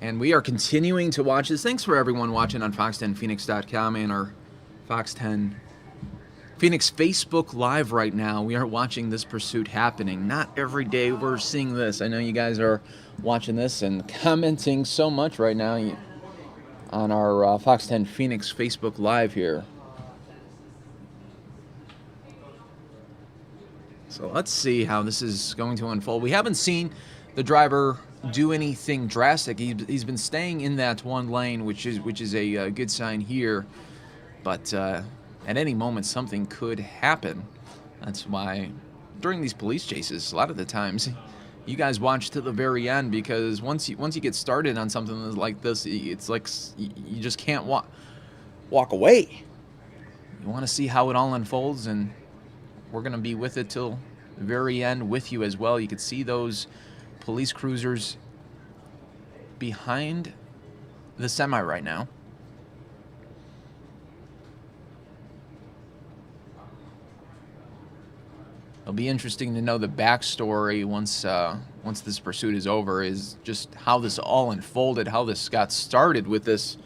And we are continuing to watch this. Thanks for everyone watching on fox10phoenix.com and our Fox 10 Phoenix Facebook Live right now. We are watching this pursuit happening. Not every day we're seeing this. I know you guys are watching this and commenting so much right now on our Fox 10 Phoenix Facebook Live here. So let's see how this is going to unfold. We haven't seen the driver do anything drastic. He's been staying in that one lane, which is a good sign here. But at any moment, something could happen. That's why during these police chases, a lot of the times, you guys watch to the very end, because once you get started on something like this, it's like you just can't walk away. You want to see how it all unfolds, and we're going to be with it till the very end with you as well. You can see those police cruisers behind the semi right now. It'll be interesting to know the backstory once this pursuit is over, is just how this all unfolded, how this got started with this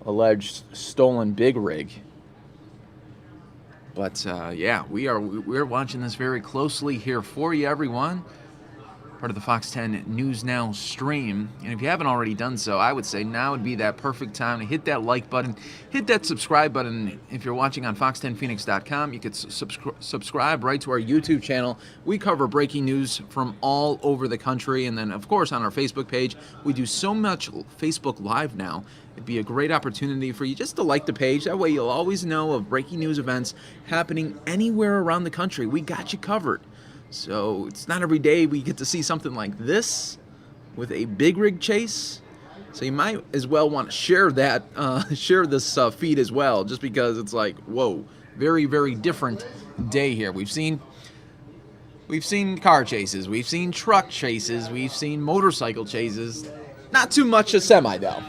alleged stolen big rig. But yeah, we're watching this very closely here for you, everyone. Part of the Fox 10 News Now stream. And if you haven't already done so, I would say now would be that perfect time to hit that like button, hit that subscribe button. If you're watching on fox10phoenix.com, you could subscribe right to our YouTube channel. We cover breaking news from all over the country. And then, of course, on our Facebook page, we do so much Facebook Live now. It'd be a great opportunity for you just to like the page. That way you'll always know of breaking news events happening anywhere around the country. We got you covered. So it's not every day we get to see something like this with a big rig chase. So you might as well want to share that, share this feed as well, just because it's like, whoa, very, very different day here. We've seen car chases, we've seen truck chases, we've seen motorcycle chases. Not too much a semi though.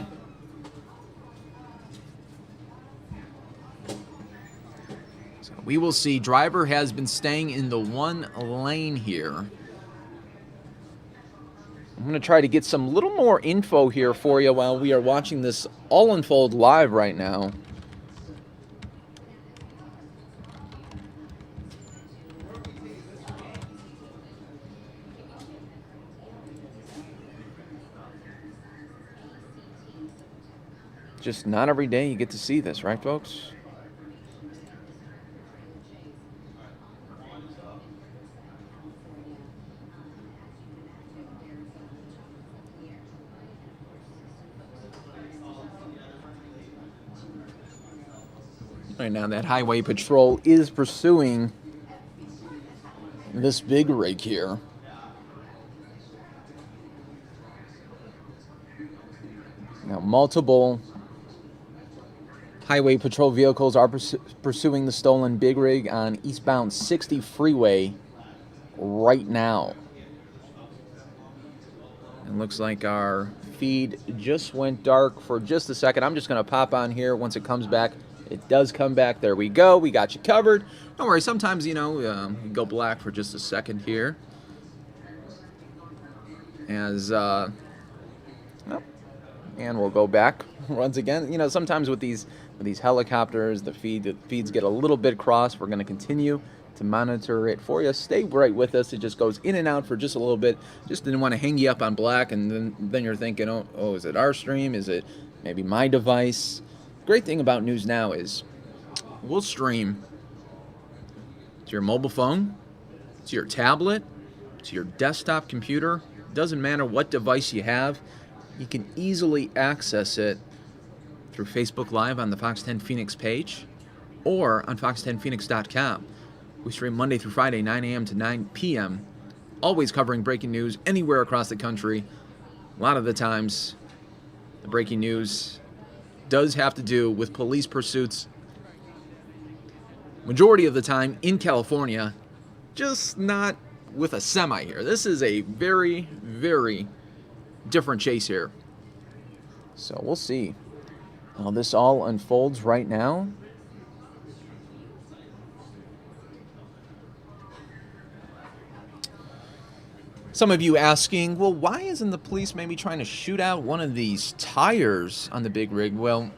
We will see. Driver has been staying in the one lane here. I'm going to try to get some little more info here for you while we are watching this all unfold live right now. Just not every day you get to see this, right, folks? Right now, that highway patrol is pursuing this big rig here. Now, multiple highway patrol vehicles are pursuing the stolen big rig on eastbound 60 Freeway right now. It looks like our feed just went dark for just a second. I'm just going to pop on here once it comes back. It does come back. There we go. We got you covered. Don't worry. Sometimes, you go black for just a second here. As, and we'll go back once again. Sometimes with these helicopters, the feeds get a little bit crossed. We're going to continue to monitor it for you. Stay right with us. It just goes in and out for just a little bit. Just didn't want to hang you up on black, and then you're thinking, oh, is it our stream? Is it maybe my device? Great thing about News Now is we'll stream to your mobile phone, to your tablet, to your desktop computer. Doesn't matter what device you have. You can easily access it through Facebook Live on the Fox 10 Phoenix page or on fox10phoenix.com. We stream Monday through Friday, 9 a.m. to 9 p.m., always covering breaking news anywhere across the country. A lot of the times, the breaking news does have to do with police pursuits. Majority of the time in California, just not with a semi here. This is a very, very different chase here. So we'll see how this all unfolds right now. Some of you asking, well, why isn't the police maybe trying to shoot out one of these tires on the big rig? Well,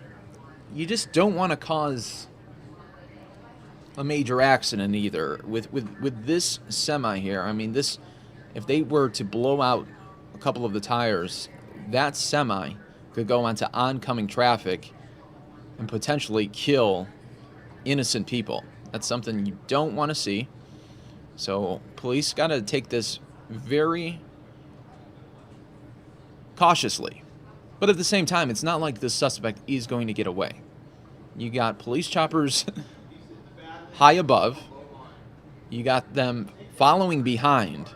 you just don't want to cause a major accident either. With this semi here, I mean, this, if they were to blow out a couple of the tires, that semi could go onto oncoming traffic and potentially kill innocent people. That's something you don't want to see. So police got to take this very cautiously. But at the same time, it's not like the suspect is going to get away. You got police choppers high above. You got them following behind.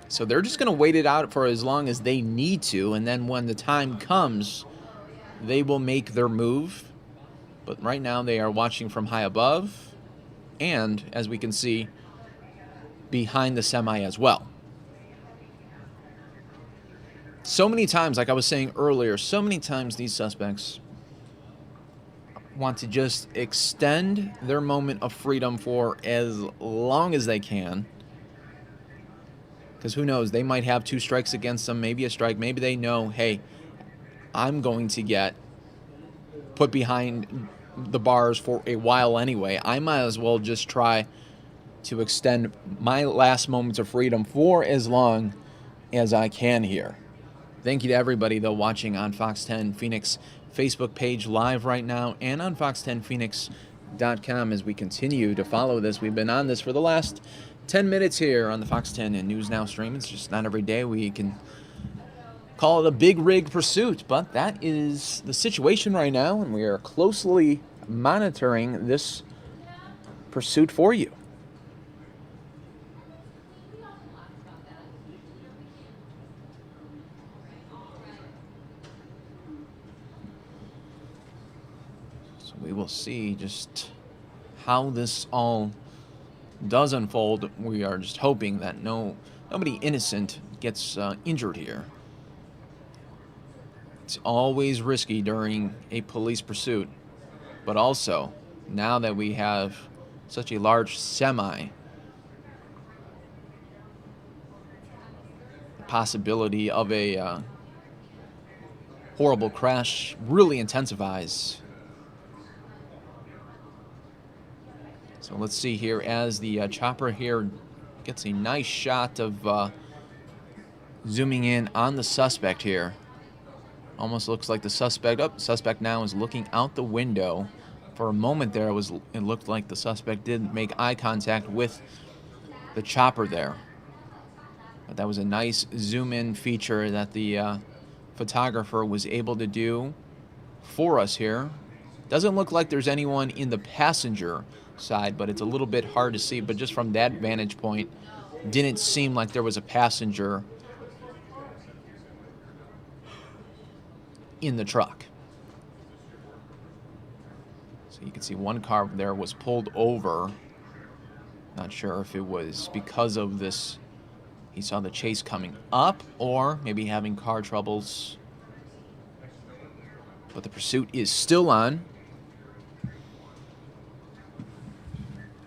So they're just going to wait it out for as long as they need to, and then when the time comes, they will make their move. But right now they are watching from high above and, as we can see, behind the semi as well. So many times, like I was saying earlier, so many times these suspects want to just extend their moment of freedom for as long as they can. Because who knows, they might have 2 strikes against them, maybe a strike. Maybe they know, hey, I'm going to get put behind the bars for a while anyway. I might as well just try to extend my last moments of freedom for as long as I can here. Thank you to everybody, though, watching on Fox 10 Phoenix Facebook page live right now and on fox10phoenix.com as we continue to follow this. We've been on this for the last 10 minutes here on the Fox 10 and News Now stream. It's just not every day we can call it a big rig pursuit, but that is the situation right now, and we are closely monitoring this pursuit for you. So we will see just how this all does unfold. We are just hoping that nobody innocent gets injured here. It's always risky during a police pursuit, but also now that we have such a large semi, the possibility of a horrible crash really intensifies. So let's see here as the chopper here gets a nice shot of zooming in on the suspect here. Almost looks like the suspect now is looking out the window. For a moment there, it looked like the suspect did make eye contact with the chopper there. But that was a nice zoom-in feature that the photographer was able to do for us here. Doesn't look like there's anyone in the passenger side, but it's a little bit hard to see. But just from that vantage point, didn't seem like there was a passenger in the truck. So you can see one car there was pulled over. Not sure if it was because of this, he saw the chase coming up, or maybe having car troubles. But the pursuit is still on.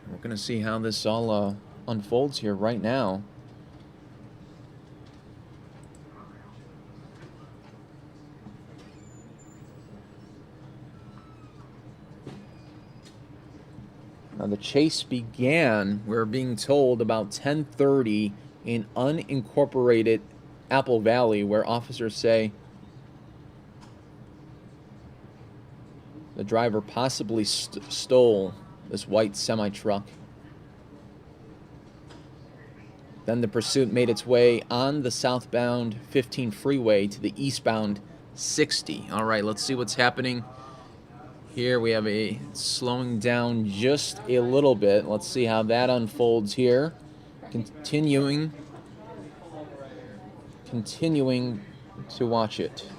We're going to see how this all unfolds here right now. Now, the chase began, we're being told, about 10:30 in unincorporated Apple Valley, where officers say the driver possibly stole this white semi-truck. Then the pursuit made its way on the southbound 15 freeway to the eastbound 60. All right, let's see what's happening. Here we have a slowing down just a little bit. Let's see how that unfolds here. Continuing to watch it.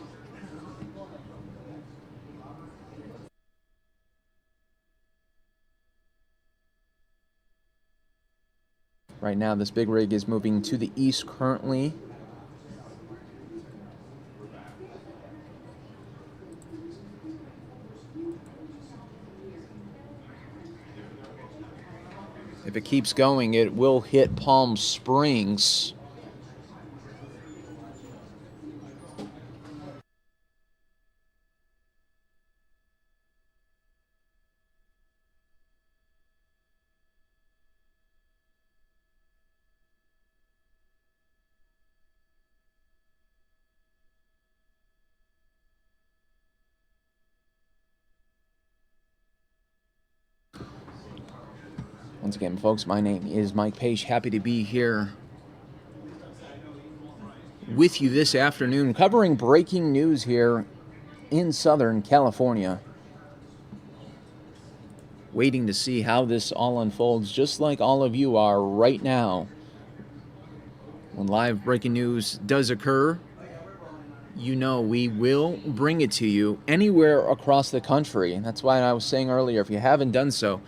Right now, this big rig is moving to the east currently. If if it keeps going, it will hit Palm Springs. Once again, folks, my name is Mike Page. Happy to be here with you this afternoon, covering breaking news here in Southern California. Waiting to see how this all unfolds, just like all of you are right now. When live breaking news does occur, you know we will bring it to you anywhere across the country. That's why I was saying earlier, if you haven't done so,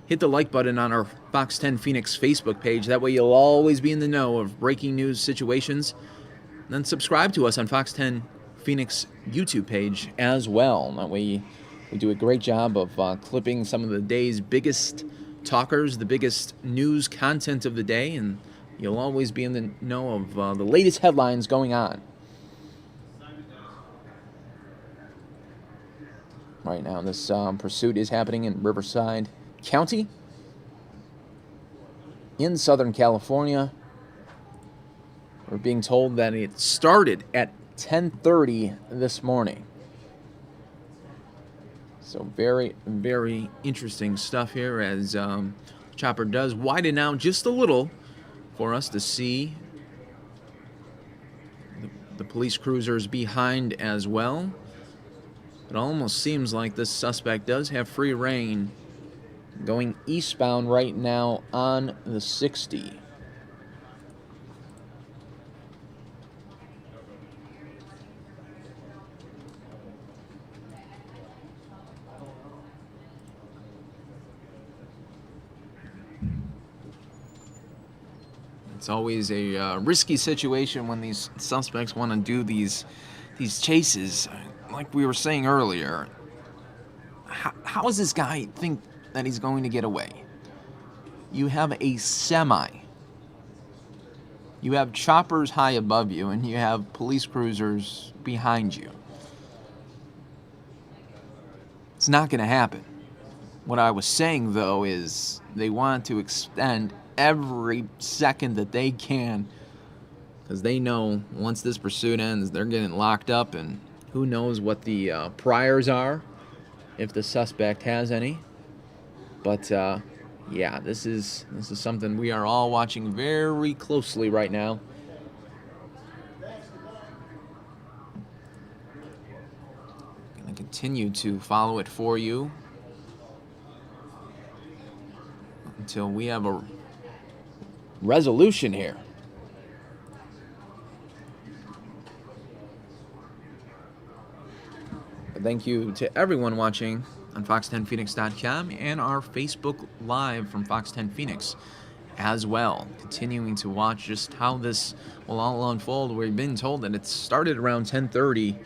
hit the like button on our Fox 10 Phoenix Facebook page. That way you'll always be in the know of breaking news situations. And then subscribe to us on Fox 10 Phoenix YouTube page as well. That way we do a great job of clipping some of the day's biggest talkers, the biggest news content of the day, and you'll always be in the know of the latest headlines going on. Right now, this pursuit is happening in Riverside County in Southern California. We're being told that it started at 10:30 this morning. So very, very interesting stuff here as Chopper does widen out just a little for us to see the police cruisers behind as well. It almost seems like this suspect does have free reign going eastbound right now on the 60. It's always a risky situation when these suspects want to do these chases. Like we were saying earlier, how does this guy think that he's going to get away? You have a semi. You have choppers high above you, and you have police cruisers behind you. It's not going to happen. What I was saying, though, is they want to extend every second that they can, because they know once this pursuit ends, they're getting locked up, and who knows what the priors are, if the suspect has any. But yeah, this is something we are all watching very closely right now. Going to continue to follow it for you until we have a resolution here. But thank you to everyone watching on fox10phoenix.com and our Facebook Live from Fox 10 Phoenix as well. Continuing to watch just how this will all unfold. We've been told that it started around 10:30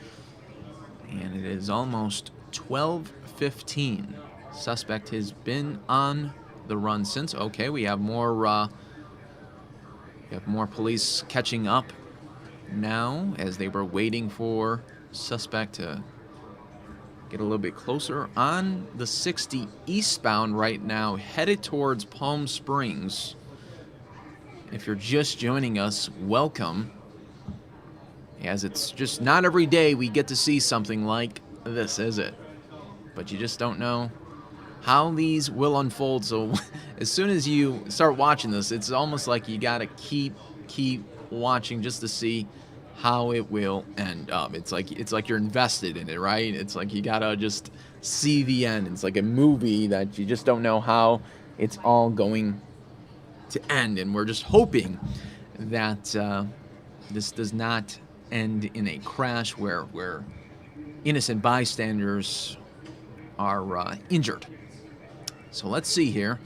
and it is almost 12:15. Suspect has been on the run since. Okay, we have more police catching up now as they were waiting for suspect to get a little bit closer on the 60 eastbound right now, headed towards Palm Springs. If you're just joining us, welcome, as it's just not every day we get to see something like this, is it? But you just don't know how these will unfold. So as soon as you start watching this, it's almost like you gotta keep watching just to see how it will end up. It's like you're invested in it, right? It's like you gotta just see the end. It's like a movie that you just don't know how it's all going to end, and we're just hoping that this does not end in a crash where innocent bystanders are injured. So let's see here.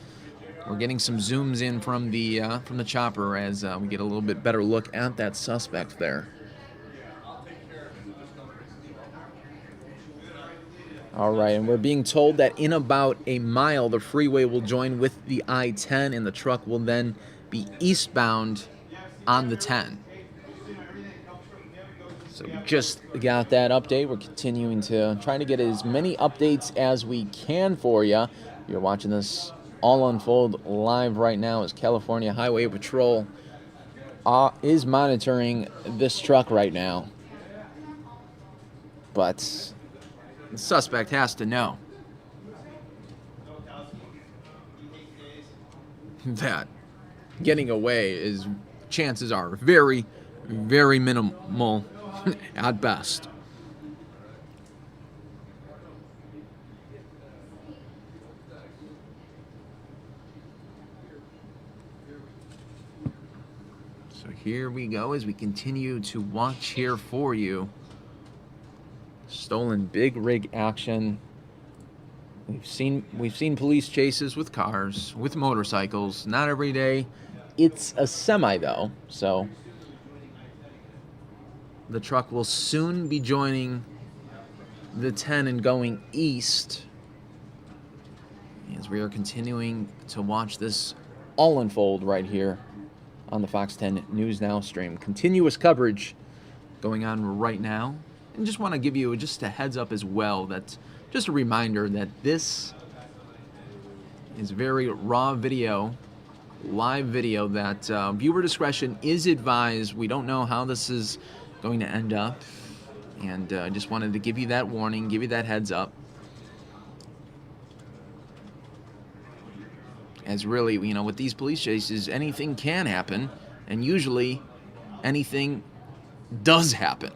We're getting some zooms in from the chopper as we get a little bit better look at that suspect there. All right, and we're being told that in about a mile, the freeway will join with the I-10, and the truck will then be eastbound on the 10. So we just got that update. We're continuing to try to get as many updates as we can for you. You're watching this all unfold live right now as California Highway Patrol is monitoring this truck right now. But the suspect has to know that getting away is, chances are very, very minimal at best. So here we go as we continue to watch here for you. Stolen big rig action. We've seen police chases with cars, with motorcycles. Not every day. It's a semi though, so the truck will soon be joining the 10 and going east as we are continuing to watch this all unfold right here on the Fox 10 News Now stream. Continuous coverage going on right now. And just want to give you just a heads up as well, that just a reminder that this is very raw video, live video, that viewer discretion is advised. We don't know how this is going to end up, and I just wanted to give you that warning, give you that heads up. As really, you know, with these police chases, anything can happen, and usually anything does happen.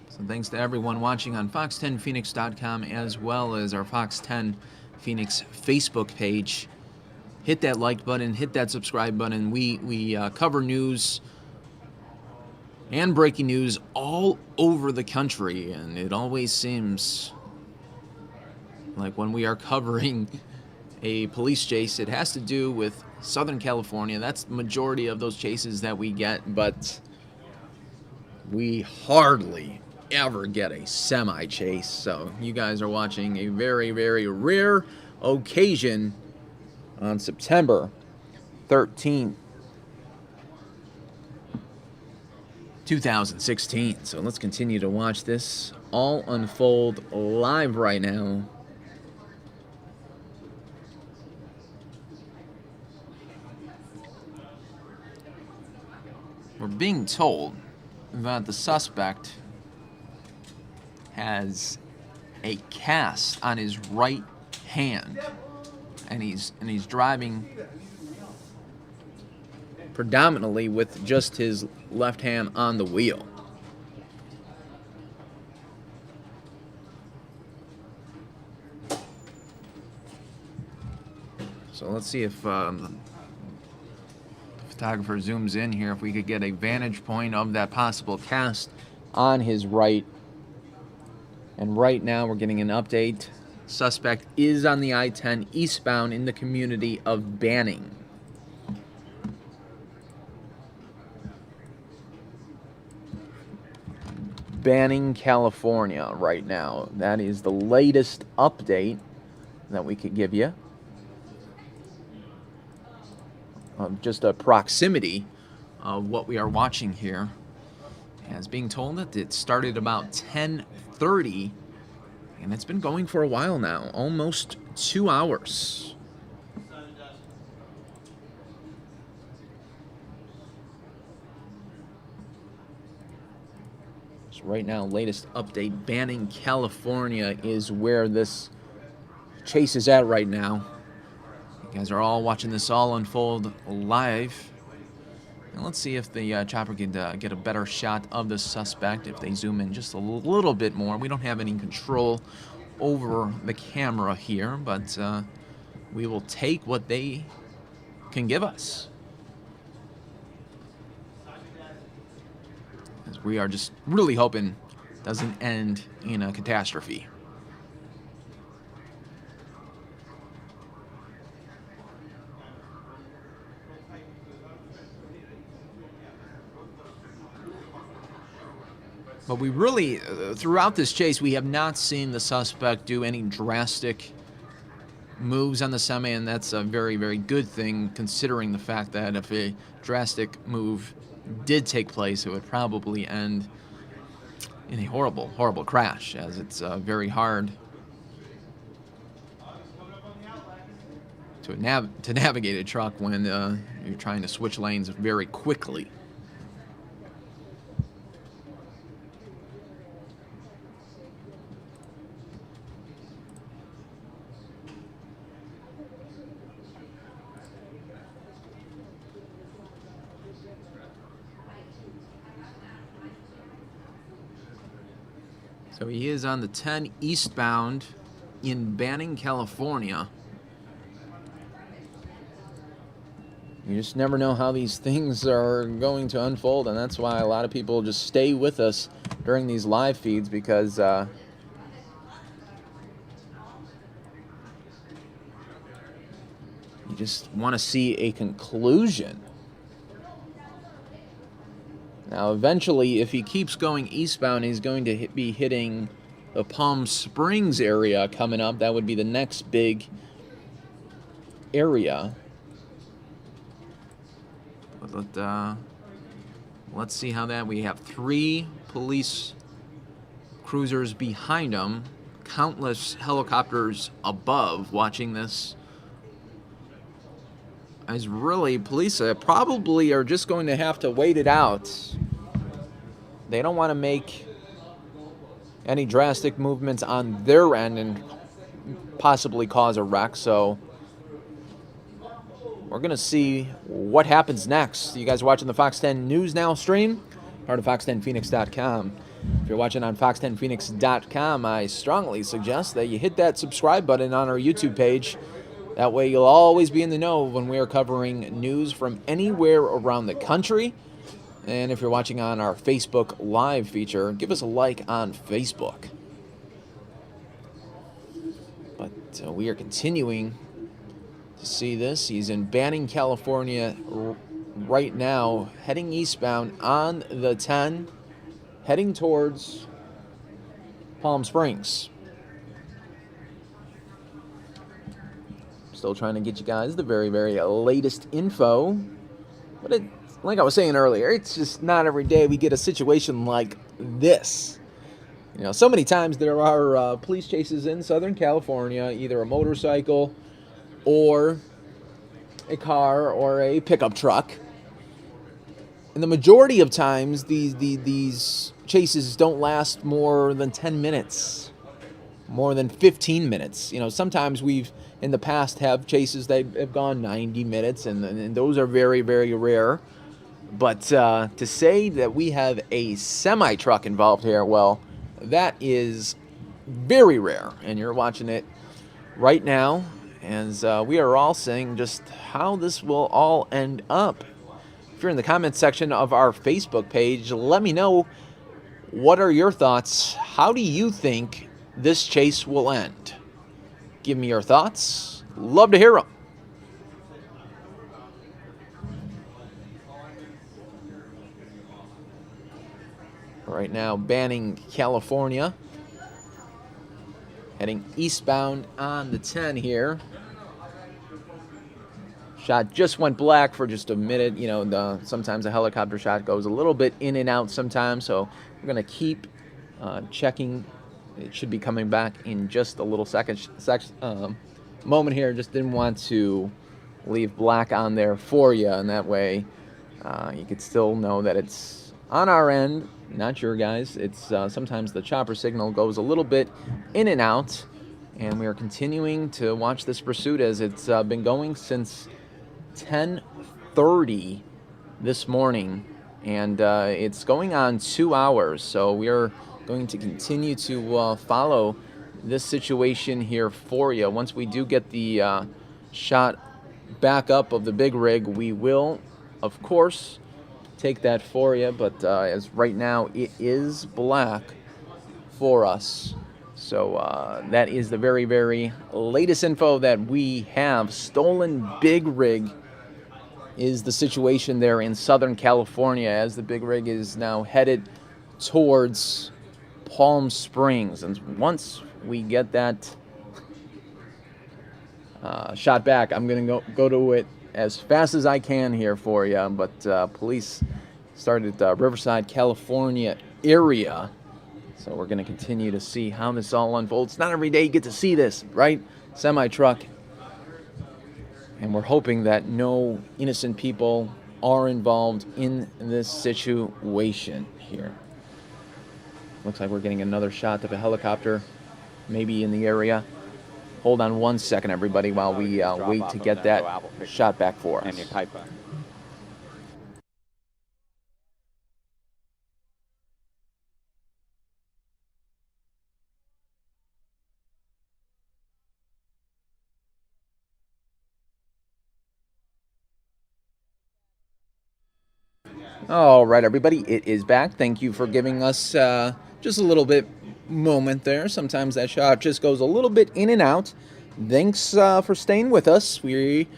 So thanks to everyone watching on fox10phoenix.com as well as our Fox 10 Phoenix Facebook page. Hit that like button, hit that subscribe button. We cover news and breaking news all over the country, and it always seems like when we are covering a police chase, it has to do with Southern California. That's the majority of those chases that we get, but we hardly ever get a semi chase. So you guys are watching a very, very rare occasion on September 13th, 2016. So let's continue to watch this all unfold live right now. We're being told that the suspect has a cast on his right hand, and he's driving predominantly with just his left hand on the wheel. So let's see if the photographer zooms in here, if we could get a vantage point of that possible cast on his right. And right now we're getting an update. Suspect is on the I-10 eastbound in the community of Banning. Banning, California right now. That is the latest update that we could give you. Just a proximity of what we are watching here. As being told that it started about 10:30, and it's been going for a while now, almost 2 hours. So right now, latest update, Banning, California is where this chase is at right now. You guys are all watching this all unfold live. And let's see if the chopper can get a better shot of the suspect if they zoom in just a little bit more. We don't have any control over the camera here, but we will take what they can give us. As we are just really hoping it doesn't end in a catastrophe. But we really, throughout this chase, we have not seen the suspect do any drastic moves on the semi, and that's a very, very good thing, considering the fact that if a drastic move did take place, it would probably end in a horrible, horrible crash, as it's very hard to navigate a truck when you're trying to switch lanes very quickly. So he is on the 10 eastbound in Banning, California. You just never know how these things are going to unfold, and that's why a lot of people just stay with us during these live feeds, because you just want to see a conclusion. Now, eventually, if he keeps going eastbound, he's going to be hitting the Palm Springs area coming up. That would be the next big area. But let's see how that. We have 3 police cruisers behind him, countless helicopters above watching this. As really, police probably are just going to have to wait it out. They don't want to make any drastic movements on their end and possibly cause a wreck, so we're going to see what happens next. You guys are watching the Fox 10 News Now stream, part of fox10phoenix.com. If you're watching on fox10phoenix.com, I strongly suggest that you hit that subscribe button on our YouTube page. That way you'll always be in the know when we are covering news from anywhere around the country. And if you're watching on our Facebook Live feature, give us a like on Facebook. But we are continuing to see this. He's in Banning, California right now, heading eastbound on the 10, heading towards Palm Springs. Still trying to get you guys the very, very latest info. But like I was saying earlier, it's just not every day we get a situation like this. You know, so many times there are police chases in Southern California, either a motorcycle or a car or a pickup truck. And the majority of times, these chases don't last more than 10 minutes, more than 15 minutes. You know, sometimes we've in the past have chases that have gone 90 minutes, and those are very, very rare. But to say that we have a semi-truck involved here, well, that is very rare. And you're watching it right now, as we are all saying just how this will all end up. If you're in the comments section of our Facebook page, let me know, what are your thoughts? How do you think this chase will end? Give me your thoughts. Love to hear them. Right now, Banning, California. Heading eastbound on the 10 here. Shot just went black for just a minute. You know, sometimes a helicopter shot goes a little bit in and out sometimes, so we're going to keep checking. It should be coming back in just a little moment here. Just didn't want to leave black on there for you, and that way you could still know that it's on our end, not your guys. It's sometimes the chopper signal goes a little bit in and out, and we are continuing to watch this pursuit as it's been going since 10:30 this morning, and it's going on 2 hours, so we are going to continue to follow this situation here for you. Once we do get the shot back up of the big rig, we will, of course, take that for you. But as right now, it is black for us. So that is the very, very latest info that we have. Stolen big rig is the situation there in Southern California, as the big rig is now headed towards Palm Springs. And once we get that shot back, I'm going to go to it as fast as I can here for you. But police started Riverside, California area. So we're going to continue to see how this all unfolds. It's not every day you get to see this, right? Semi-truck. And we're hoping that no innocent people are involved in this situation here. Looks like we're getting another shot of a helicopter, maybe in the area. Hold on one second, everybody, while we wait to get that shot back for us. All right, everybody, it is back. Thank you for giving us just a little bit moment there. Sometimes that shot just goes a little bit in and out. Thanks for staying with us. We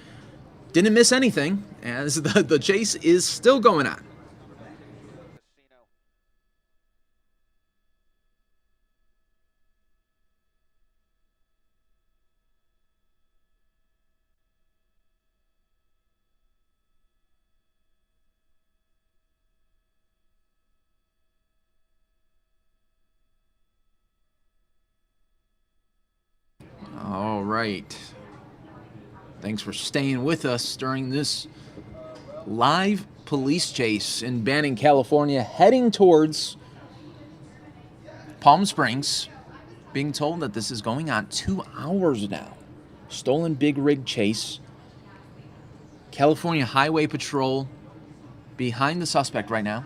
didn't miss anything, as the chase is still going on. All right. Thanks for staying with us during this live police chase in Banning, California, heading towards Palm Springs. Being told that this is going on 2 hours now. Stolen big rig chase. California Highway Patrol behind the suspect right now.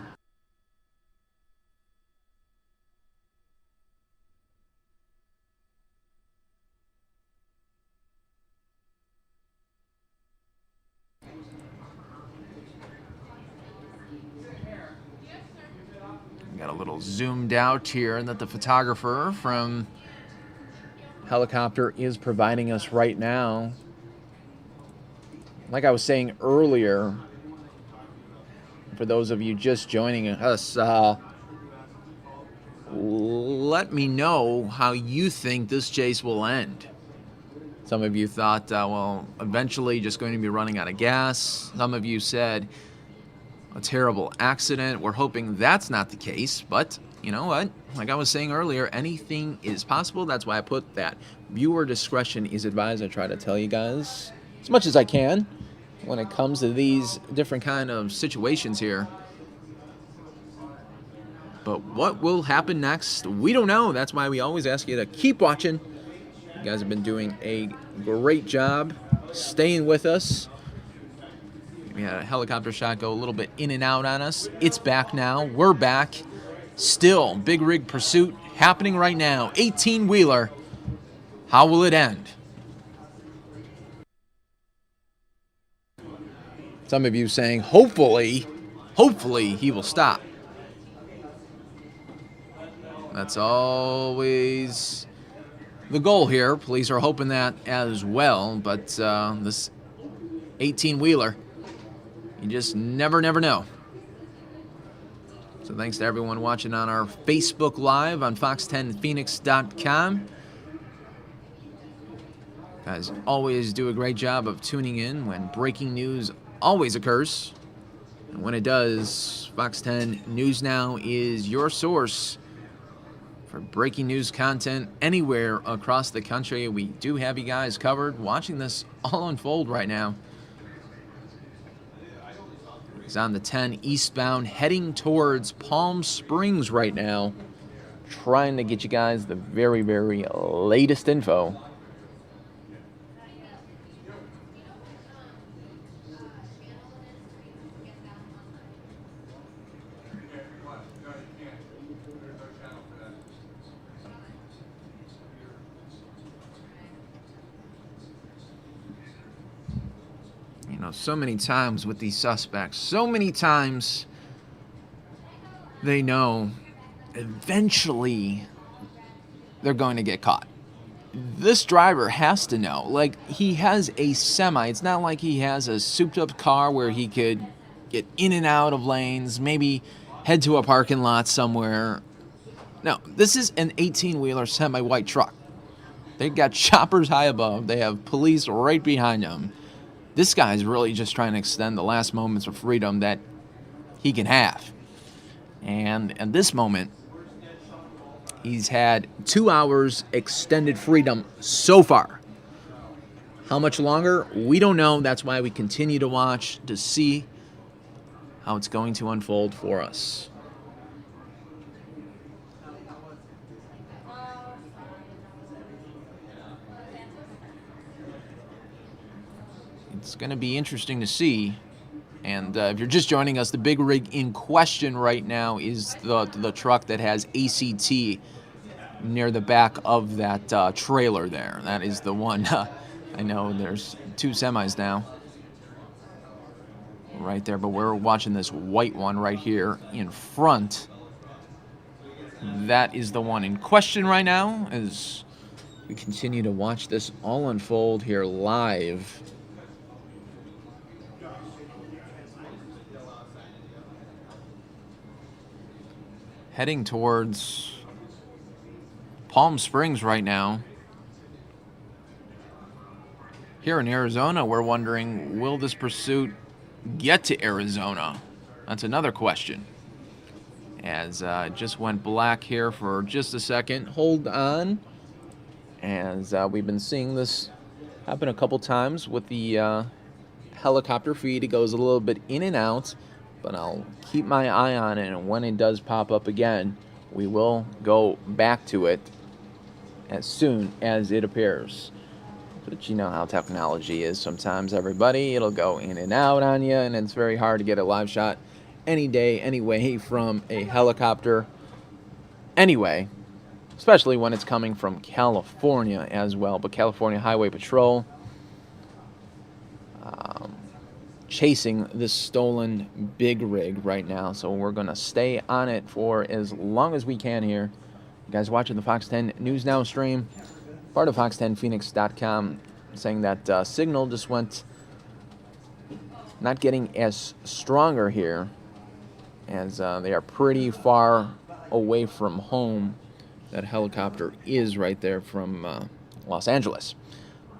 Got a little zoomed out here that the photographer from helicopter is providing us right now. Like I was saying earlier, for those of you just joining us, let me know how you think this chase will end. Some of you thought, well, eventually just going to be running out of gas. Some of you said, a terrible accident. We're hoping that's not the case, but you know what? Like I was saying earlier, anything is possible. That's why I put that. Viewer discretion is advised. I try to tell you guys as much as I can when it comes to these different kind of situations here. But what will happen next? We don't know. That's why we always ask you to keep watching. You guys have been doing a great job staying with us. We had a helicopter shot go a little bit in and out on us. It's back now. We're back. Still, big rig pursuit happening right now. 18-wheeler. How will it end? Some of you saying, hopefully he will stop. That's always the goal here. Police are hoping that as well, but this 18-wheeler, you just never know. So thanks to everyone watching on our Facebook Live on fox10phoenix.com. Guys always do a great job of tuning in when breaking news always occurs. And when it does, Fox 10 News Now is your source for breaking news content anywhere across the country. We do have you guys covered, watching this all unfold right now. He's on the 10 eastbound, heading towards Palm Springs right now, trying to get you guys the very, very latest info. So many times with these suspects, so many times they know eventually they're going to get caught. This driver has to know. Like, he has a semi. It's not like he has a souped up car where he could get in and out of lanes, maybe head to a parking lot somewhere. No, this is an 18-wheeler semi-white truck. They've got choppers high above. They have police right behind them. This guy's really just trying to extend the last moments of freedom that he can have. And at this moment, he's had 2 hours extended freedom so far. How much longer? We don't know. That's why we continue to watch to see how it's going to unfold for us. It's going to be interesting to see. And if you're just joining us, the big rig in question right now is the truck that has ACT near the back of that trailer there. That is the one. I know there's 2 semis now right there, but we're watching this white one right here in front. That is the one in question right now as we continue to watch this all unfold here live. Heading towards Palm Springs right now. Here in Arizona, we're wondering, will this pursuit get to Arizona? That's another question. As it just went black here for just a second. Hold on. As we've been seeing this happen a couple times with the helicopter feed. It goes a little bit in and out, but I'll keep my eye on it, and when it does pop up again, we will go back to it as soon as it appears. But you know how technology is sometimes, everybody. It'll go in and out on you, and it's very hard to get a live shot any day, anyway, from a helicopter. Anyway, especially when it's coming from California as well. But California Highway Patrol chasing this stolen big rig right now, so we're going to stay on it for as long as we can here. You guys watching the Fox 10 News Now stream, part of fox10phoenix.com, saying that signal just went not getting as stronger here, as they are pretty far away from home. That helicopter is right there from Los Angeles.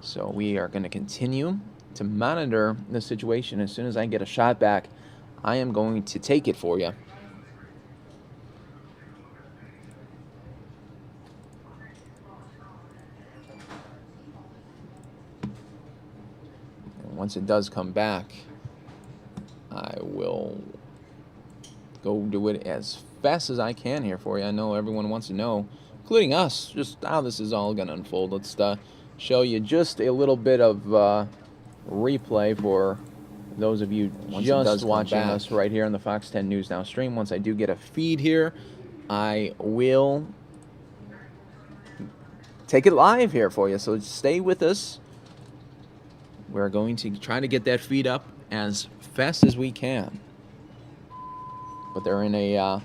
So we are going to continue to monitor the situation. As soon as I get a shot back, I am going to take it for you. And once it does come back, I will go do it as fast as I can here for you. I know everyone wants to know, including us, just how this is all going to unfold. Let's show you just a little bit of replay for those of you just watching us right here on the Fox 10 News Now stream. Once I do get a feed here, I will take it live here for you. So stay with us. We're going to try to get that feed up as fast as we can. But they're in a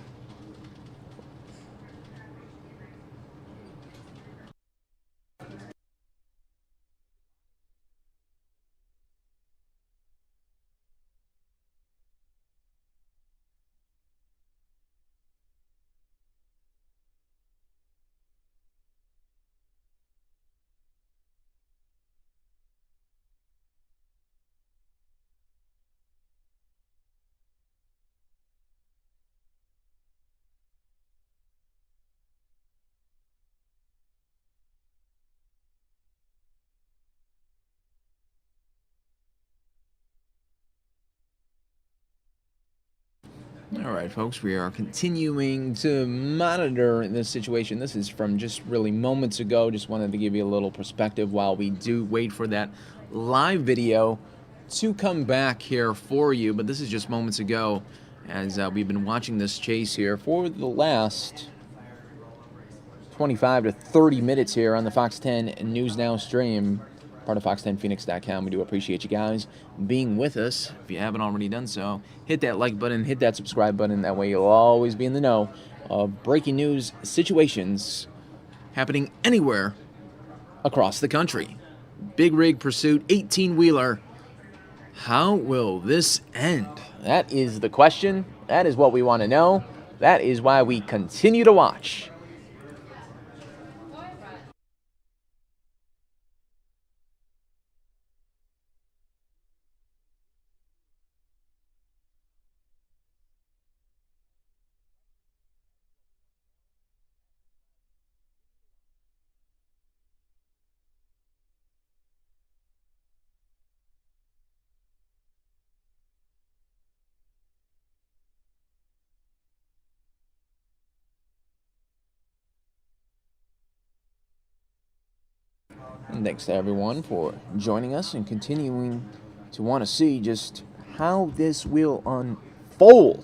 All right, folks, we are continuing to monitor this situation. This is from just really moments ago. Just wanted to give you a little perspective while we do wait for that live video to come back here for you. But this is just moments ago, as we've been watching this chase here for the last 25 to 30 minutes here on the Fox 10 News Now stream, part of fox10phoenix.com. We do appreciate you guys being with us. If you haven't already done so, hit that like button, hit that subscribe button. That way you'll always be in the know of breaking news situations happening anywhere across the country. Big rig pursuit, 18-wheeler. How will this end? That is the question, That is what we want to know. That is why we continue to watch. And thanks to everyone for joining us and continuing to want to see just how this will unfold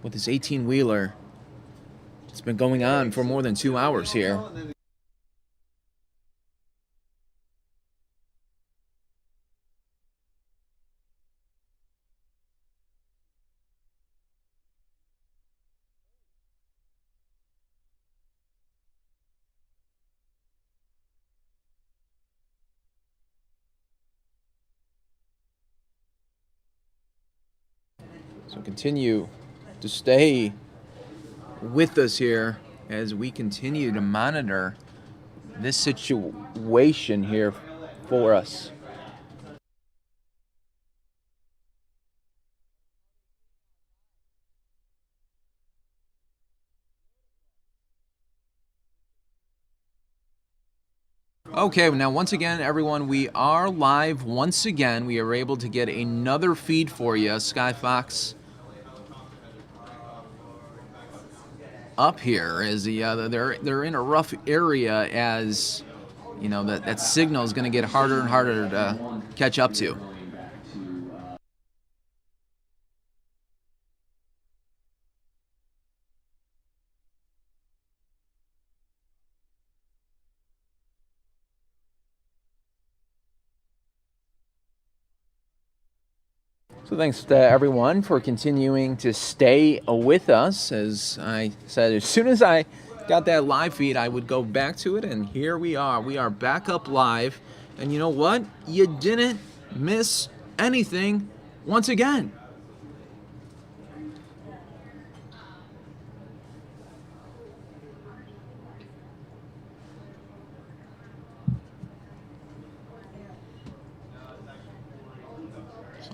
with this 18-wheeler. It's been going on for more than 2 hours here. So continue to stay with us here as we continue to monitor this situation here for us. Okay, now once again, everyone, we are live once again. We are able to get another feed for you, Sky Fox. Up here is they're in a rough area, as you know, that signal is going to get harder and harder to catch up to. So thanks to everyone for continuing to stay with us. As I said, as soon as I got that live feed, I would go back to it, and here we are. We are back up live, and you know what? You didn't miss anything once again.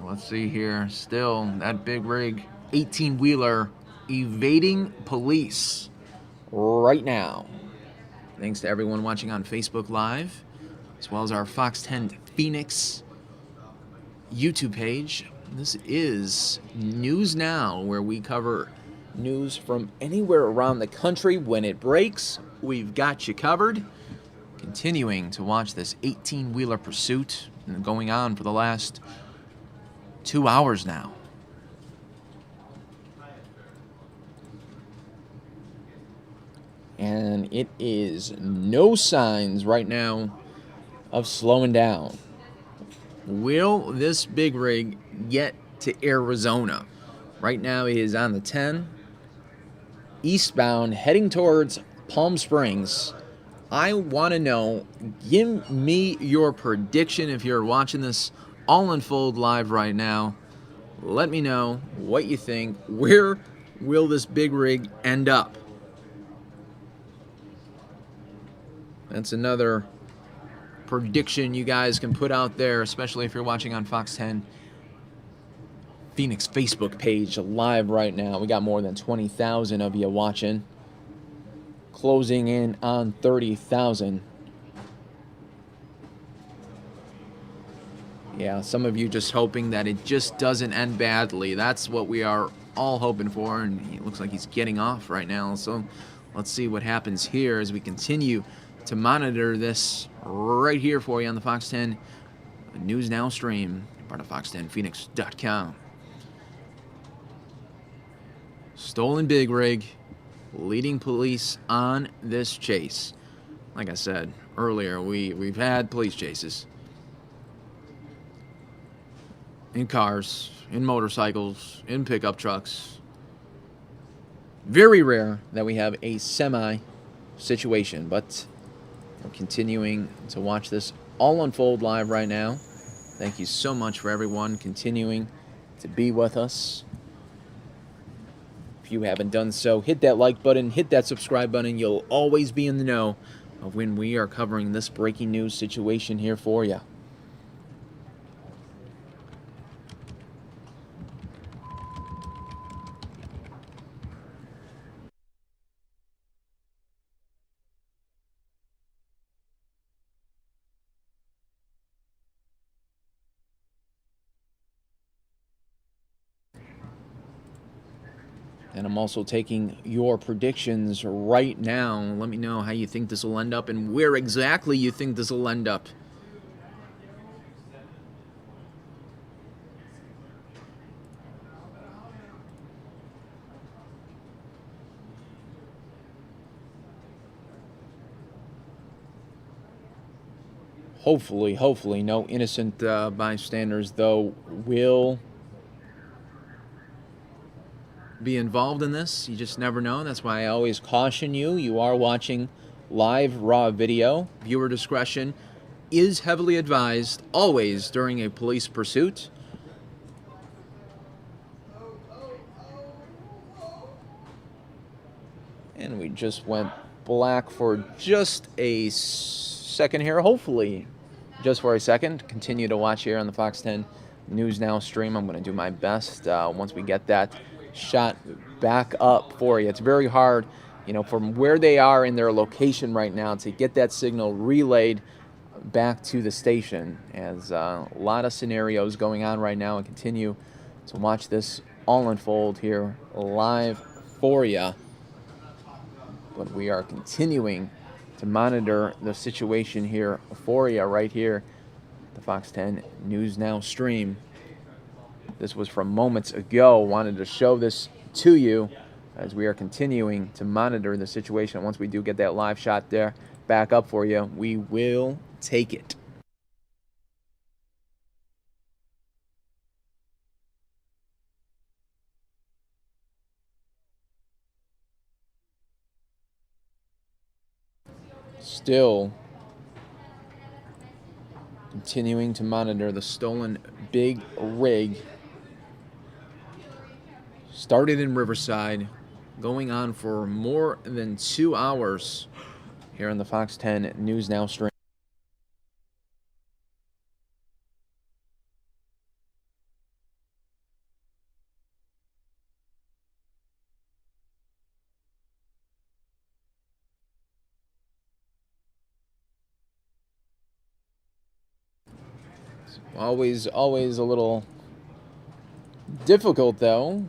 Let's see here. Still, that big rig 18-wheeler evading police right now. Thanks to everyone watching on Facebook Live, as well as our Fox 10 Phoenix YouTube page. This is News Now, where we cover news from anywhere around the country. When it breaks, we've got you covered. Continuing to watch this 18-wheeler pursuit going on for the last 2 hours now. And it is no signs right now of slowing down. Will this big rig get to Arizona? Right now it is on the 10, eastbound, heading towards Palm Springs. I want to know, give me your prediction if you're watching this all unfold live right now. Let me know what you think. Where will this big rig end up? That's another prediction you guys can put out there, especially if you're watching on Fox 10 Phoenix Facebook page live right now. We got more than 20,000 of you watching, closing in on 30,000. Yeah, some of you just hoping that it just doesn't end badly. That's what we are all hoping for, and it looks like he's getting off right now. So let's see what happens here as we continue to monitor this right here for you on the Fox 10 News Now stream, part of fox10phoenix.com. Stolen big rig, leading police on this chase. Like I said earlier, we've had police chases in cars, in motorcycles, in pickup trucks. Very rare that we have a semi situation, but we're continuing to watch this all unfold live right now. Thank you so much for everyone continuing to be with us. you haven't done so, hit that like button, hit that subscribe button. You'll always be in the know of when we are covering this breaking news situation here for you. And I'm also taking your predictions right now. Let me know how you think this will end up and where exactly you think this will end up. Hopefully, no innocent bystanders, though, will be involved in this. You just never know. That's why I always caution you. You are watching live raw video. Viewer discretion is heavily advised always during a police pursuit. And we just went black for just a second here. Hopefully, just for a second. Continue to watch here on the Fox 10 News Now stream. I'm going to do my best once we get that shot back up for you. It's very hard, from where they are in their location right now to get that signal relayed back to the station, as a lot of scenarios going on right now, and continue to watch this all unfold here live for you. But we are continuing to monitor the situation here for you right here, the Fox 10 News Now stream. This was from moments ago. Wanted to show this to you as we are continuing to monitor the situation. Once we do get that live shot there back up for you, we will take it. Still continuing to monitor the stolen big rig. Started in Riverside, going on for more than 2 hours here on the Fox 10 News Now stream. Always a little difficult, though,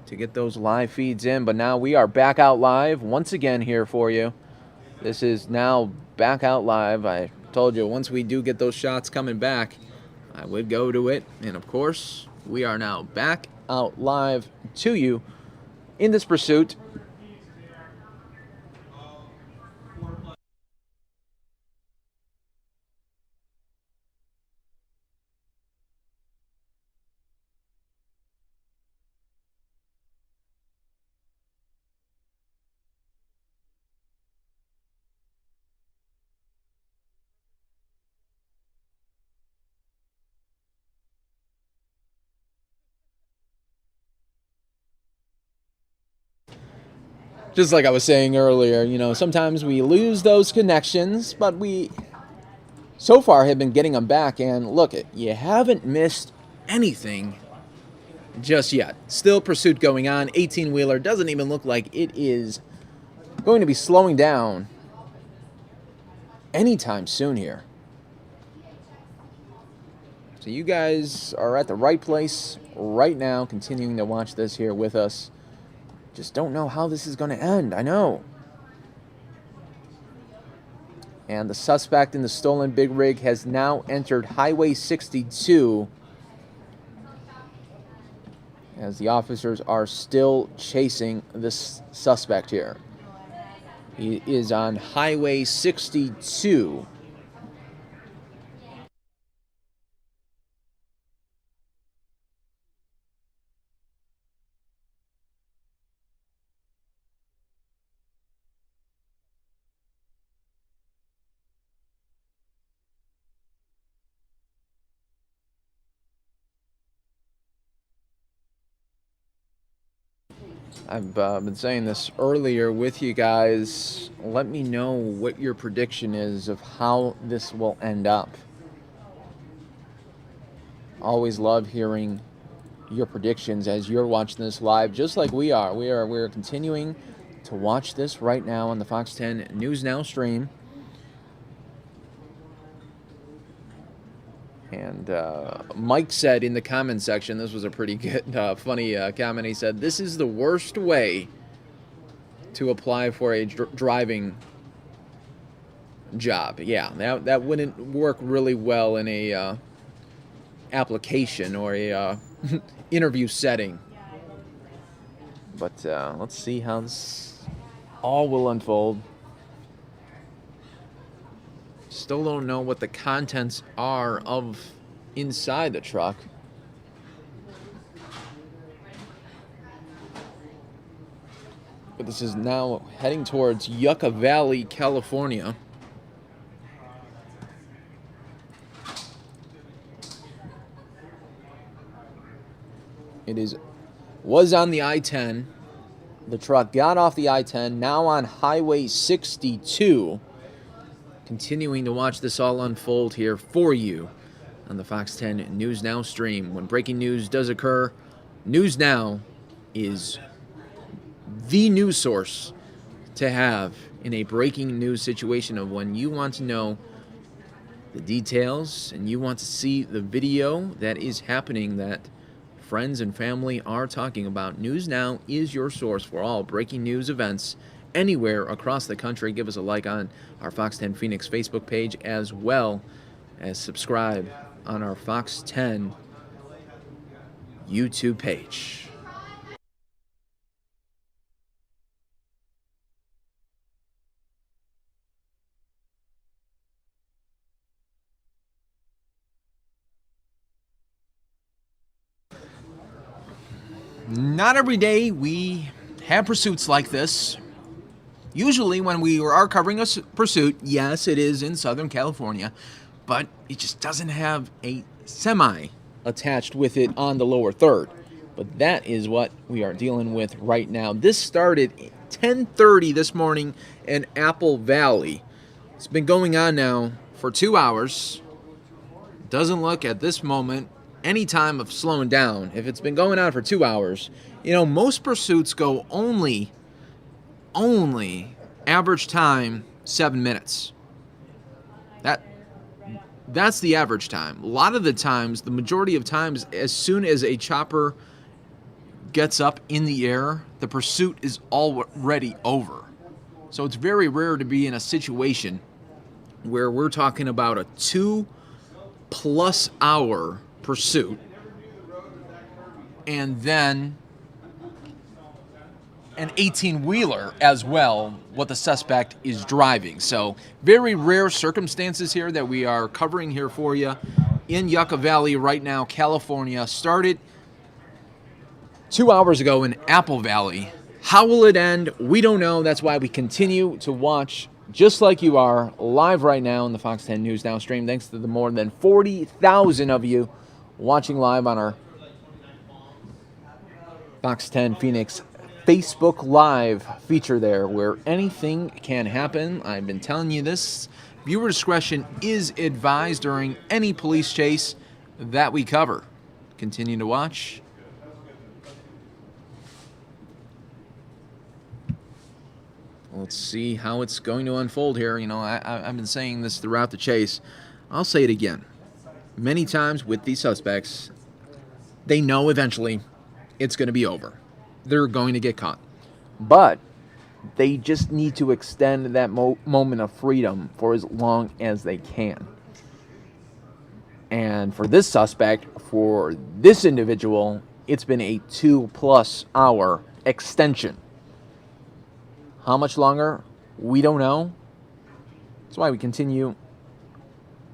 to get those live feeds in. But now we are back out live once again here for you. This is now back out live. I told you once we do get those shots coming back, I would go to it. And of course, we are now back out live to you in this pursuit. Just like I was saying earlier, sometimes we lose those connections, but we so far have been getting them back. And look, you haven't missed anything just yet. Still pursuit going on. 18-wheeler doesn't even look like it is going to be slowing down anytime soon here. So you guys are at the right place right now, continuing to watch this here with us. Just don't know how this is going to end. I know. And the suspect in the stolen big rig has now entered Highway 62, as the officers are still chasing this suspect here. He is on Highway 62. I've been saying this earlier with you guys. Let me know what your prediction is of how this will end up. Always love hearing your predictions as you're watching this live, just like we are. We're continuing to watch this right now on the Fox 10 News Now stream. And Mike said in the comment section, this was a pretty good, funny comment. He said, "This is the worst way to apply for a driving job." Yeah, that wouldn't work really well in a application or a interview setting. But let's see how this all will unfold. Still don't know what the contents are of inside the truck. But this is now heading towards Yucca Valley, California. Was on the I-10. The truck got off the I-10, now on Highway 62. Continuing to watch this all unfold here for you on the Fox 10 News Now stream. When breaking news does occur, News Now is the news source to have in a breaking news situation of when you want to know the details and you want to see the video that is happening that friends and family are talking about. News Now is your source for all breaking news events anywhere across the country. Give us a like on our Fox 10 Phoenix Facebook page, as well as subscribe on our Fox 10 YouTube page. Not every day we have pursuits like this. Usually when we are covering a pursuit, yes, it is in Southern California, but it just doesn't have a semi attached with it on the lower third. But that is what we are dealing with right now. This started at 10:30 this morning in Apple Valley. It's been going on now for 2 hours. Doesn't look at this moment any time of slowing down. If it's been going on for 2 hours, most pursuits go only average time 7 minutes. That's the average time. A lot of the times, the majority of times, as soon as a chopper gets up in the air, the pursuit is already over. So it's very rare to be in a situation where we're talking about a 2+ hour pursuit and then an 18-wheeler as well, what the suspect is driving. So very rare circumstances here that we are covering here for you in Yucca Valley right now, California. Started 2 hours ago in Apple Valley. How will it end? We don't know. That's why we continue to watch, just like you are, live right now in the Fox 10 News Now stream. Thanks to the more than 40,000 of you watching live on our Fox 10 Phoenix Facebook Live feature there, where anything can happen. I've been telling you this. Viewer discretion is advised during any police chase that we cover. Continue to watch. Let's see how it's going to unfold here. I've been saying this throughout the chase. I'll say it again. Many times with these suspects, they know eventually it's going to be over. They're going to get caught. But they just need to extend that moment of freedom for as long as they can. And for this suspect, for this individual, it's been a 2+ hour extension. How much longer? We don't know. That's why we continue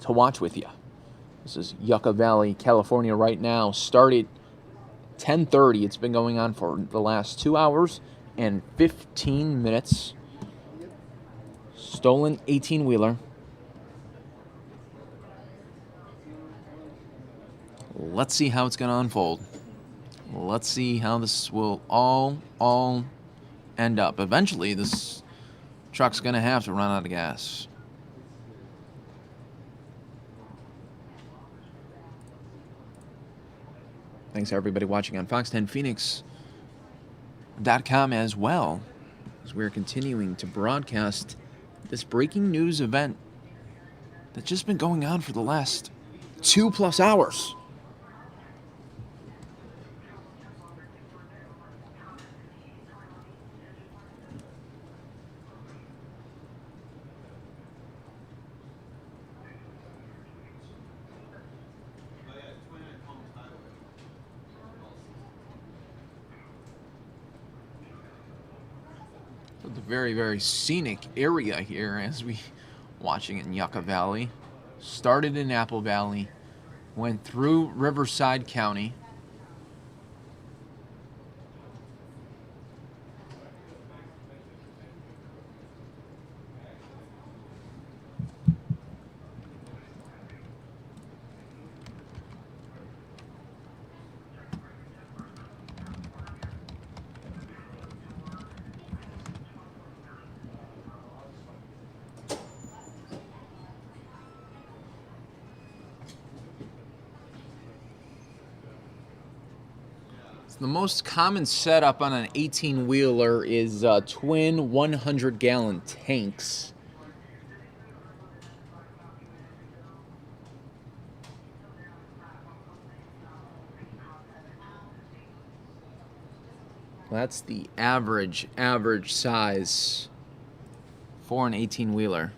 to watch with you. This is Yucca Valley, California right now. Started 10:30. It's been going on for the last 2 hours and 15 minutes. Stolen 18-wheeler. Let's see how it's going to unfold. Let's see how this will all end up. Eventually, this truck's going to have to run out of gas. Thanks to everybody watching on Fox10Phoenix.com as well, as we're continuing to broadcast this breaking news event that's just been going on for the last 2+ hours. It's a very, very scenic area here as we watching in Yucca Valley. Started in Apple Valley, went through Riverside County, the most common setup on an 18-wheeler is twin 100-gallon tanks. That's the average size for an 18-wheeler.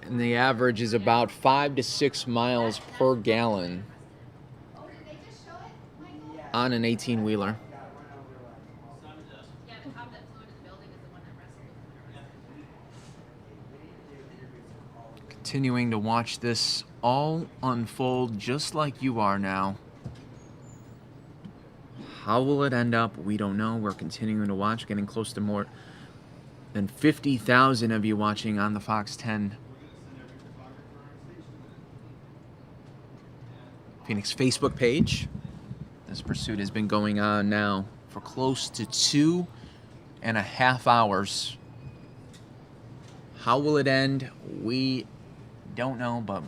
And the average is about 5 to 6 miles per gallon on an 18-wheeler. Continuing to watch this all unfold just like you are now. How will it end up? We don't know. We're continuing to watch, getting close to more than 50,000 of you watching on the Fox 10 Phoenix Facebook page. This pursuit has been going on now for close to 2.5 hours. How will it end? We don't know, but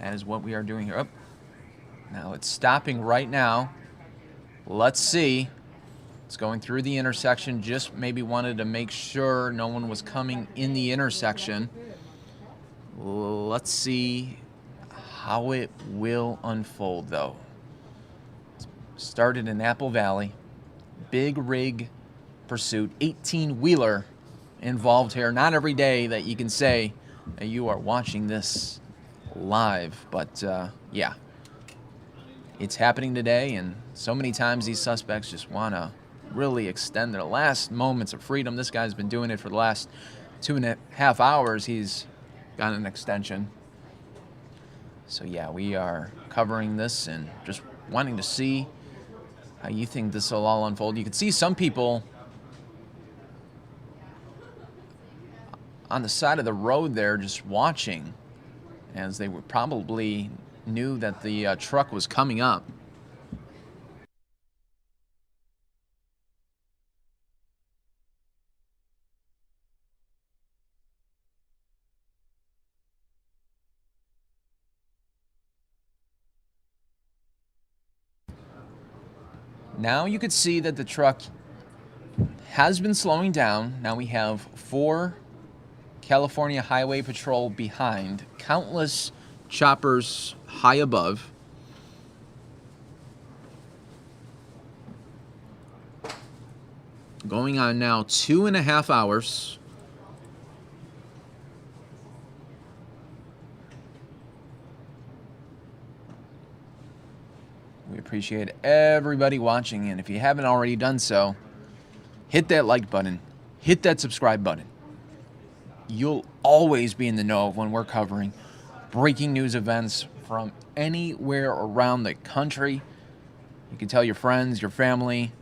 that is what we are doing here. Oh, now it's stopping right now. Let's see. It's going through the intersection. Just maybe wanted to make sure no one was coming in the intersection. Let's see how it will unfold, though. Started in Apple Valley. Big rig pursuit. 18-wheeler involved here. Not every day that you can say that you are watching this live, but yeah. It's happening today, and so many times these suspects just want to really extend their last moments of freedom. This guy's been doing it for the last 2.5 hours. He's got an extension. So yeah, we are covering this and just wanting to see how you think this will all unfold. You can see some people on the side of the road there just watching, as they were probably knew that the truck was coming up. Now you can see that the truck has been slowing down. Now we have 4 California Highway Patrol behind, countless choppers high above. Going on now 2.5 hours. We appreciate everybody watching, and if you haven't already done so, hit that like button, hit that subscribe button. You'll always be in the know of when we're covering breaking news events from anywhere around the country. You can tell your friends, your family,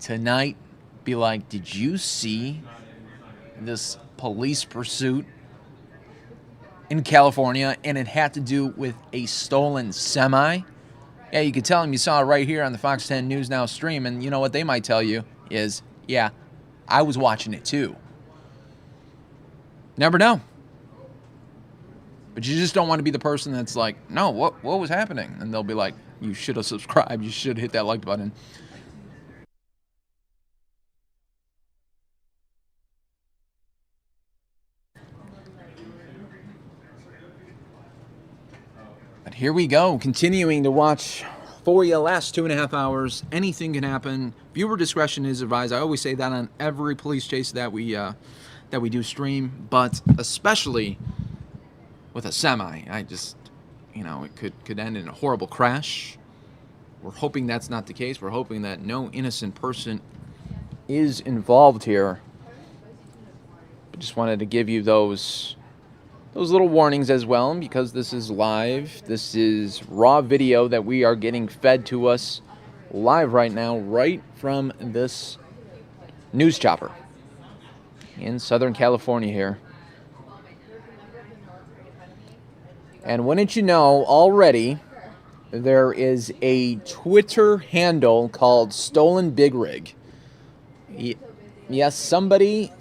tonight be like, did you see this police pursuit in California? And it had to do with a stolen semi. Yeah, you could tell them you saw it right here on the Fox 10 News Now stream, and you know what they might tell you is, yeah, I was watching it too. Never know. But you just don't want to be the person that's like, no, what was happening? And they'll be like, you should have subscribed. You should hit that like button. But here we go, continuing to watch for you last 2.5 hours. Anything can happen. Viewer discretion is advised. I always say that on every police chase that we do stream, but especially with a semi. I just, it could end in a horrible crash. We're hoping that's not the case. We're hoping that no innocent person is involved here. I just wanted to give you those little warnings as well, because this is live. This is raw video that we are getting fed to us live right now, right from this news chopper in Southern California here. And wouldn't you know, already there is a Twitter handle called Stolen Big Rig. Yes, somebody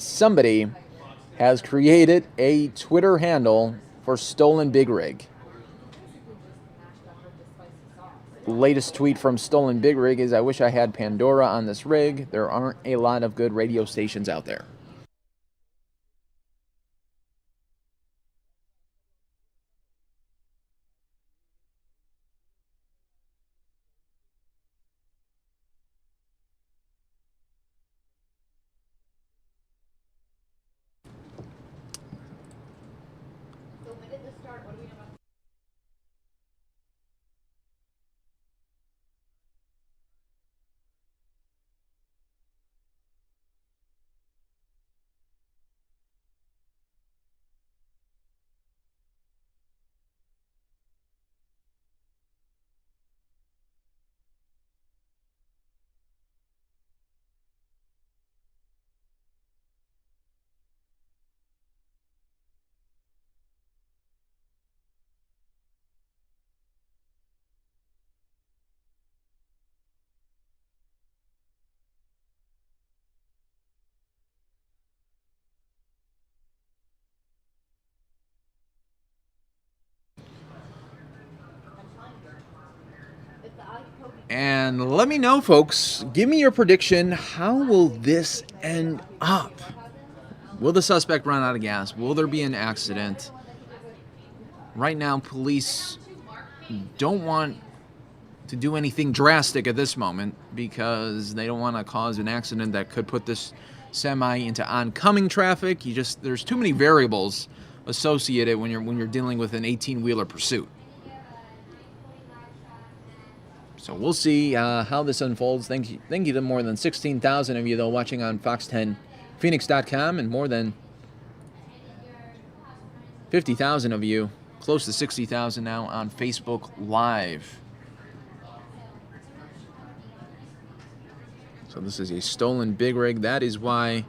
has created a Twitter handle for Stolen Big Rig. Latest tweet from Stolen Big Rig is, I wish I had Pandora on this rig. There aren't a lot of good radio stations out there. And let me know, folks. Give me your prediction. How will this end up? Will the suspect run out of gas? Will there be an accident? Right now, police don't want to do anything drastic at this moment because they don't want to cause an accident that could put this semi into oncoming traffic. There's too many variables associated when you're dealing with an 18-wheeler pursuit. So we'll see how this unfolds. Thank you to more than 16,000 of you, though, watching on Fox10Phoenix.com, and more than 50,000 of you, close to 60,000 now, on Facebook Live. So this is a stolen big rig. That is why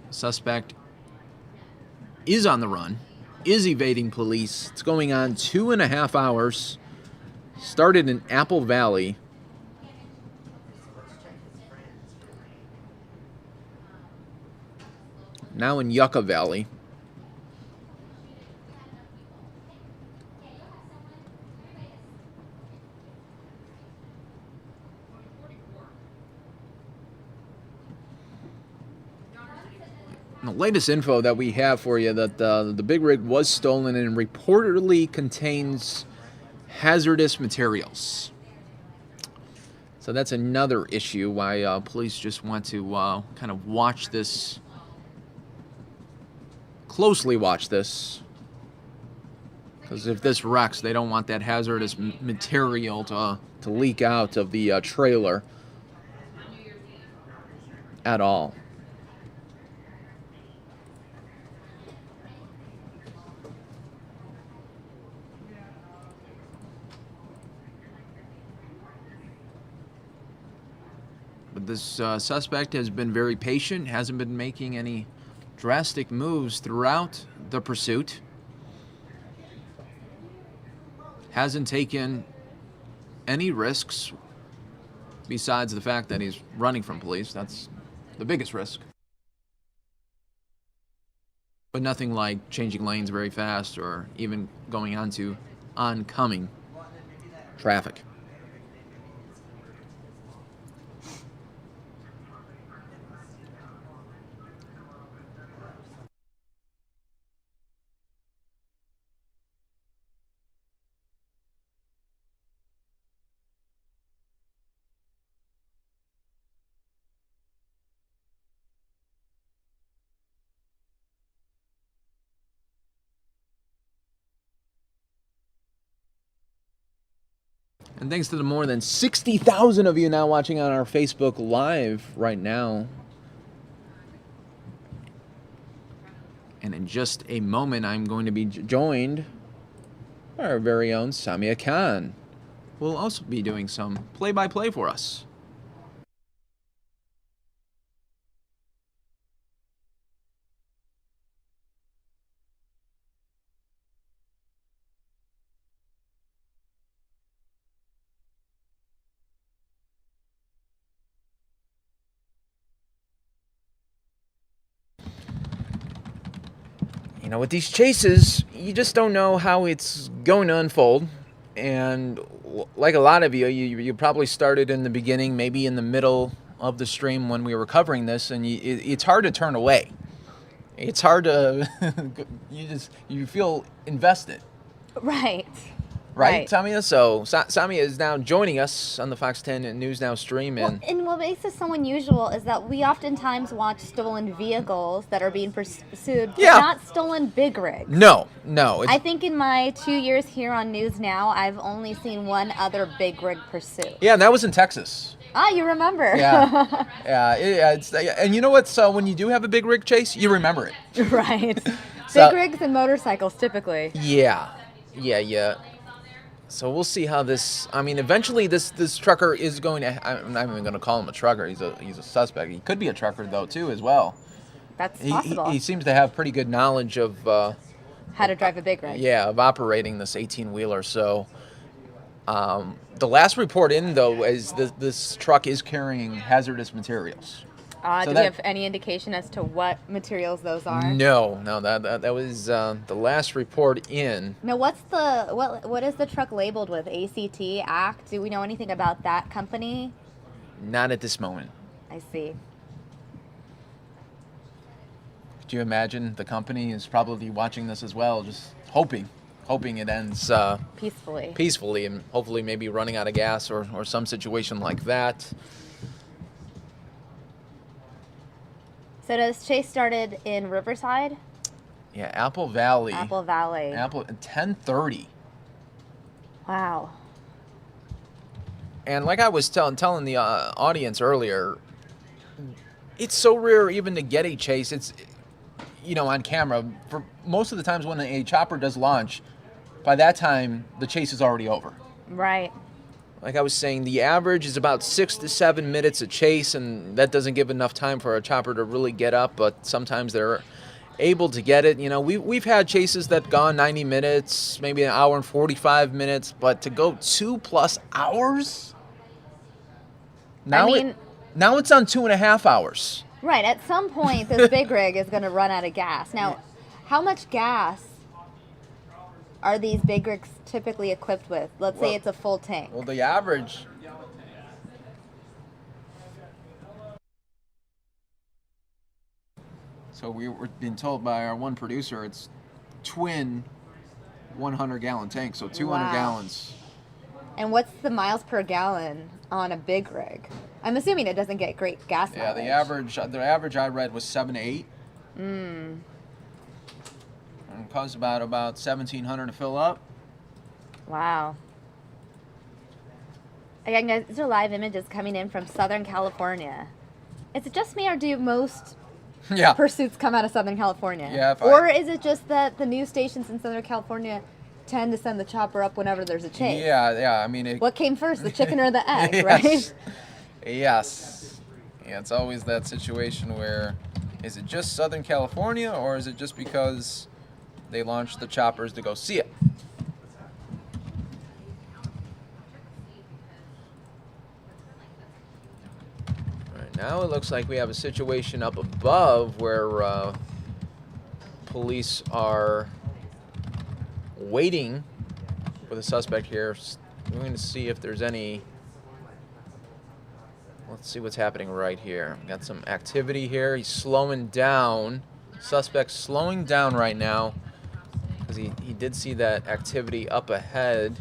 the suspect is on the run, is evading police. It's going on 2.5 hours. Started in Apple Valley. Now in Yucca Valley. The latest info that we have for you, that the big rig was stolen and reportedly contains hazardous materials. So that's another issue why police just want to kind of watch this, closely watch this. Because if this wrecks, they don't want that hazardous material to leak out of the trailer at all. But This suspect has been very patient, hasn't been making any drastic moves throughout the pursuit. Hasn't taken any risks besides the fact that he's running from police. That's the biggest risk. But nothing like changing lanes very fast or even going onto oncoming traffic. And thanks to the more than 60,000 of you now watching on our Facebook Live right now. And in just a moment, I'm going to be joined by our very own Samia Khan, who will also be doing some play-by-play for us. You know, with these chases, you just don't know how it's going to unfold. And like a lot of you probably started in the beginning, maybe in the middle of the stream when we were covering this, and it's hard to turn away. It's hard to, you feel invested. Right. Right, Samia? So Samia is now joining us on the Fox 10 News Now stream. And what makes this so unusual is that we oftentimes watch stolen vehicles that are being pursued, but not stolen big rigs. No. I think in my 2 years here on News Now, I've only seen one other big rig pursuit. Yeah, and that was in Texas. Ah, you remember. Yeah. And you know what? So when you do have a big rig chase, you remember it. Right. Big rigs and motorcycles, typically. Yeah. So we'll see how this. I mean, eventually this trucker is going to. I'm not even going to call him a trucker. He's a suspect. He could be a trucker though too as well. That's possible. He seems to have pretty good knowledge of how to drive a big rig. Yeah, of operating this 18-wheeler. So the last report in though is this truck is carrying hazardous materials. Do we have any indication as to what materials those are? No, that was the last report in. Now, what is the truck labeled with? ACT, ACT? Do we know anything about that company? Not at this moment. I see. Do you imagine the company is probably watching this as well, just hoping it ends peacefully, and hopefully maybe running out of gas or some situation like that. So this chase started in Riverside? Yeah, Apple Valley. Apple 10:30. Wow. And like I was telling the audience earlier, it's so rare even to get a chase. It's, on camera. For most of the times when a chopper does launch, by that time the chase is already over. Right. Like I was saying, the average is about 6 to 7 minutes a chase, and that doesn't give enough time for a chopper to really get up, but sometimes they're able to get it. We've had chases that gone 90 minutes, maybe an hour and 45 minutes, but to go 2+ hours? Now it's on 2.5 hours. Right. At some point, this big rig is going to run out of gas. Now, how much gas are these big rigs typically equipped with? Let's say it's a full tank. Well, the average. So we were being told by our one producer it's twin 100-gallon tanks, so 200 gallons. And what's the miles per gallon on a big rig? I'm assuming it doesn't get great gas mileage. Yeah, the average I read was 7 to 8. And it costs about $1,700 to fill up. Wow. Again, guys, these are live images coming in from Southern California. Is it just me, or do most pursuits come out of Southern California? Yeah. Or is it just that the news stations in Southern California tend to send the chopper up whenever there's a chase? Yeah. I mean, what came first, the chicken or the egg, yes. right? Yes. Yeah, it's always that situation where, is it just Southern California, or is it just because they launched the choppers to go see it? Right now it looks like we have a situation up above where police are waiting for the suspect here. We're going to see if there's any... Let's see what's happening right here. Got some activity here. He's slowing down. Suspect's slowing down right now because he did see that activity up ahead.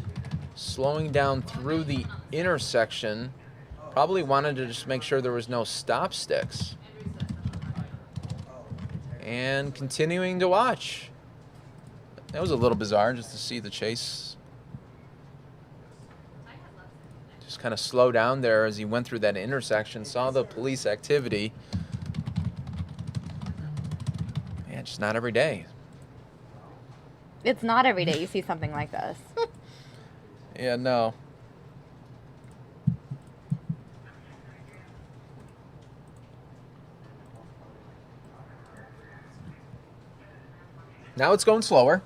Slowing down through the intersection. Probably wanted to just make sure there was no stop sticks. And continuing to watch. That was a little bizarre just to see the chase. Just kind of slow down there as he went through that intersection, saw the police activity. Yeah, just not every day. It's not every day you see something like this. Yeah, no. Now it's going slower.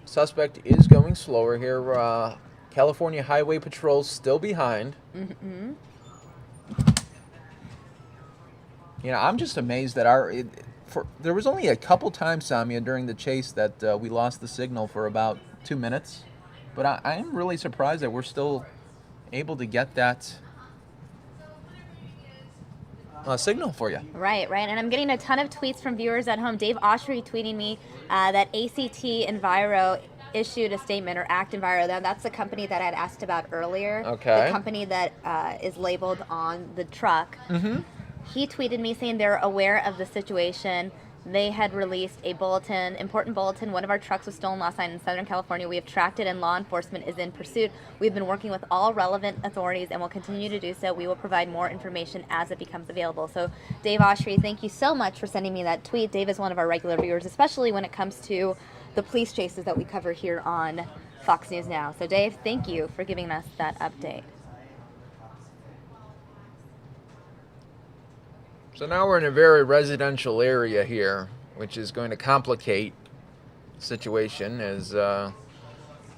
Suspect is going slower here. California Highway Patrol's still behind. Mm-hmm. You know, I'm just amazed that there was only a couple times, Samia, during the chase that we lost the signal for about 2 minutes. But I am really surprised that we're still able to get that signal for you. Right. And I'm getting a ton of tweets from viewers at home. Dave Oshry tweeting me that ACT Enviro issued a statement, or Act Enviro. That's the company that I had asked about earlier. Okay. The company that is labeled on the truck. Mm-hmm. He tweeted me saying they're aware of the situation. They had released a bulletin, important bulletin. One of our trucks was stolen last night in Southern California. We have tracked it and law enforcement is in pursuit. We've been working with all relevant authorities and will continue to do so. We will provide more information as it becomes available. So Dave Oshry, thank you so much for sending me that tweet. Dave is one of our regular viewers, especially when it comes to the police chases that we cover here on Fox News Now. So Dave, thank you for giving us that update. So now we're in a very residential area here, which is going to complicate the situation. Well,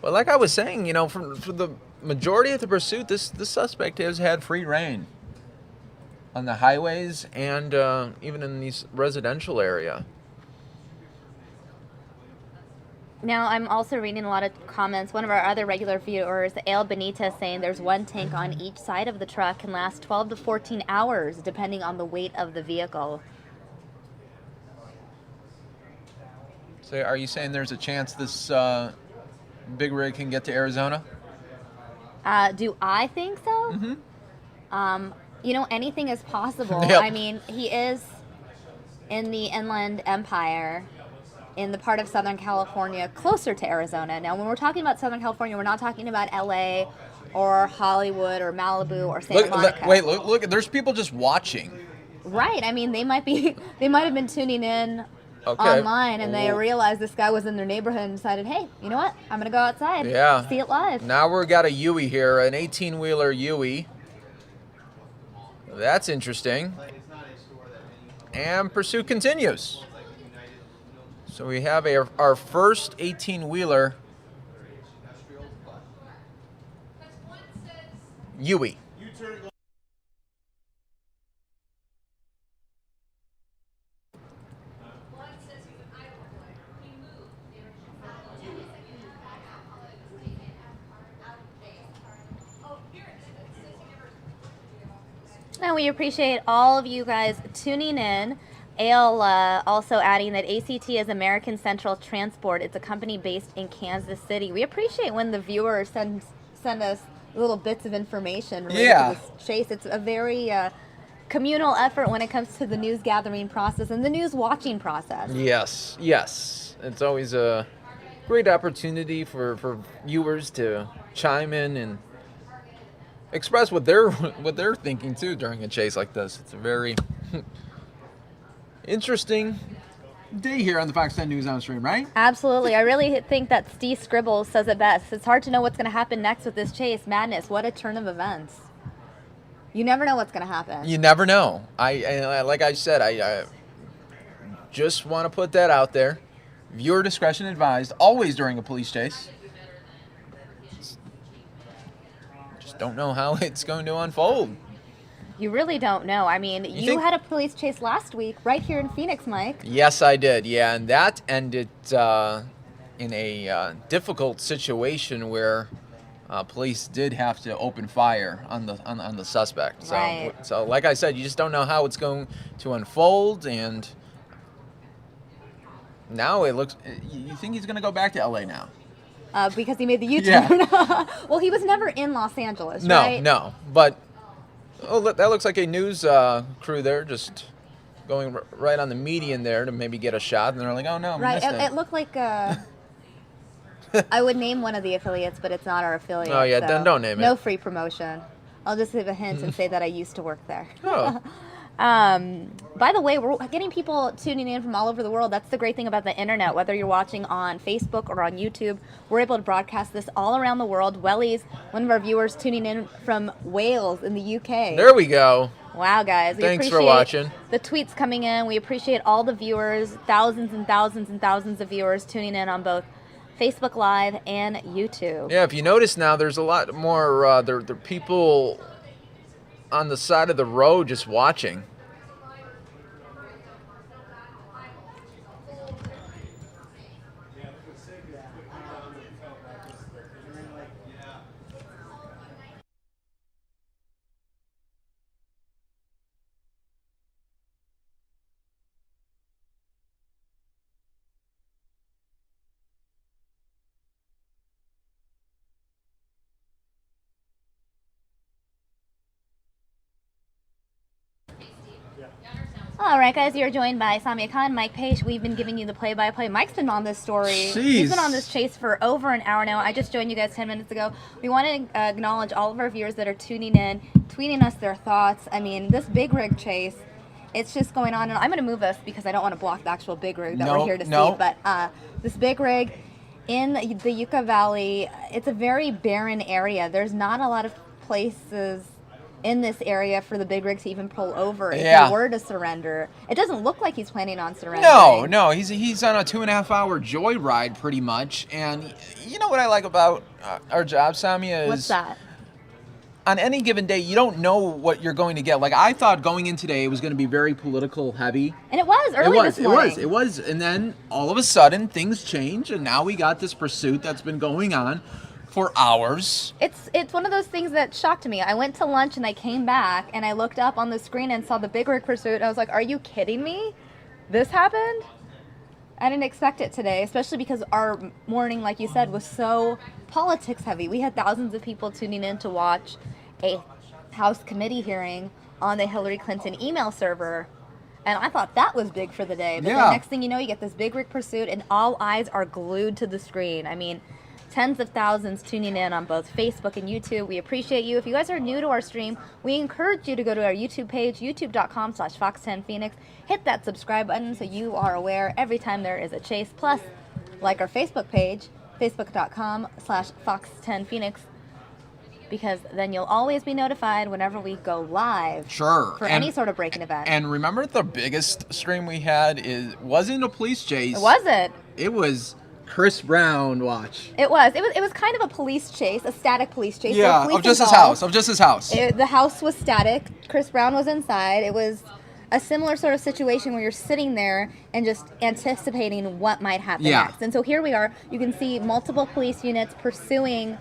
like I was saying, you know, for the majority of the pursuit, this suspect has had free reign on the highways and even in these residential area. Now, I'm also reading a lot of comments. One of our other regular viewers, Ale Benitez, saying there's one tank on each side of the truck, can last 12 to 14 hours, depending on the weight of the vehicle. So are you saying there's a chance this big rig can get to Arizona? Do I think so? Mm-hmm. You know, anything is possible. Yep. I mean, he is in the Inland Empire, in the part of Southern California closer to Arizona. Now, when we're talking about Southern California, we're not talking about LA or Hollywood or Malibu or Santa Monica. Look, there's people just watching. Right. I mean, they might have been tuning in online, and they realized this guy was in their neighborhood and decided, hey, you know what? I'm going to go outside. Yeah. See it live. Now we've got a Yui here, an 18-wheeler Yui. That's interesting. And pursuit continues. So we have our first 18-wheeler Yui. And we appreciate all of you guys tuning in. Ale also adding that ACT is American Central Transport. It's a company based in Kansas City. We appreciate when the viewers send us little bits of information related to this chase. It's a very communal effort when it comes to the news gathering process and the news watching process. Yes. It's always a great opportunity for viewers to chime in and express what they're thinking too during a chase like this. It's a very interesting day here on the Fox 10 News on Stream, right? Absolutely. I really think that Steve Scribbles says it best. It's hard to know what's going to happen next with this chase. Madness. What a turn of events. You never know what's going to happen. You never know. Like I said, I just want to put that out there. Viewer discretion advised, always during a police chase. Just don't know how it's going to unfold. You really don't know. I mean, you had a police chase last week right here in Phoenix, Mike. Yes, I did. Yeah, and that ended in a difficult situation where police did have to open fire on the suspect. So, Right. so like I said, you just don't know how it's going to unfold, and now it looks. You think he's going to go back to LA now? Because he made the U-turn. Yeah. Well, he was never in Los Angeles, No, right? no. But that looks like a news crew there, just going right on the median there to maybe get a shot, and they're like, "Oh no, Right. missed It looked like I would name one of the affiliates, but it's not our affiliate. Oh, yeah, so then don't name it. No free promotion. I'll just give a hint and say that I used to work there. Oh. By the way, we're getting people tuning in from all over the world. That's the great thing about the internet. Whether you're watching on Facebook or on YouTube, we're able to broadcast this all around the world. Welly's one of our viewers tuning in from Wales in the UK. There we go. Wow, guys. We Thanks for appreciate watching. the tweets coming in. We appreciate all the viewers, thousands and thousands and thousands of viewers tuning in on both Facebook Live and YouTube. Yeah, if you notice now, there's a lot more. There are people on the side of the road just watching. All right, guys, you're joined by Samia Khan, Mike Page. We've been giving you the play-by-play. Mike's been on this story. Jeez. He's been on this chase for over an hour now. I just joined you guys 10 minutes ago. We want to acknowledge all of our viewers that are tuning in, tweeting us their thoughts. I mean, this big rig chase, it's just going on. And I'm going to move us because I don't want to block the actual big rig that we're here to see. But this big rig in the Yucca Valley, it's a very barren area. There's not a lot of places in this area for the big rig to even pull over if he were to surrender. It doesn't look like he's planning on surrendering. No, he's on a 2.5-hour joyride pretty much. And you know what I like about our job, Samia, is What's that? on any given day, you don't know what you're going to get. Like, I thought going in today it was going to be very political heavy. And it was early this morning. It was. And then all of a sudden things change, and now we got this pursuit that's been going on for hours. It's one of those things that shocked me. I went to lunch and I came back and I looked up on the screen and saw the big rig pursuit. I was like, are you kidding me? This happened? I didn't expect it today, especially because our morning, like you said, was so politics heavy. We had thousands of people tuning in to watch a House committee hearing on the Hillary Clinton email server. And I thought that was big for the day. But the next thing you know, you get this big rig pursuit and all eyes are glued to the screen. I mean, tens of thousands tuning in on both Facebook and YouTube. We appreciate you. If you guys are new to our stream, we encourage you to go to our YouTube page, youtube.com/Fox10Phoenix. Hit that subscribe button so you are aware every time there is a chase. Plus, like our Facebook page, facebook.com/Fox10Phoenix, because then you'll always be notified whenever we go live. Sure. For any sort of breaking event. And remember, the biggest stream we had wasn't a police chase. It wasn't. It was Chris Brown watch. It was kind of a police chase, a static police chase. Yeah, of just his house. The house was static. Chris Brown was inside. It was a similar sort of situation where you're sitting there and just anticipating what might happen next. And so here we are. You can see multiple police units pursuing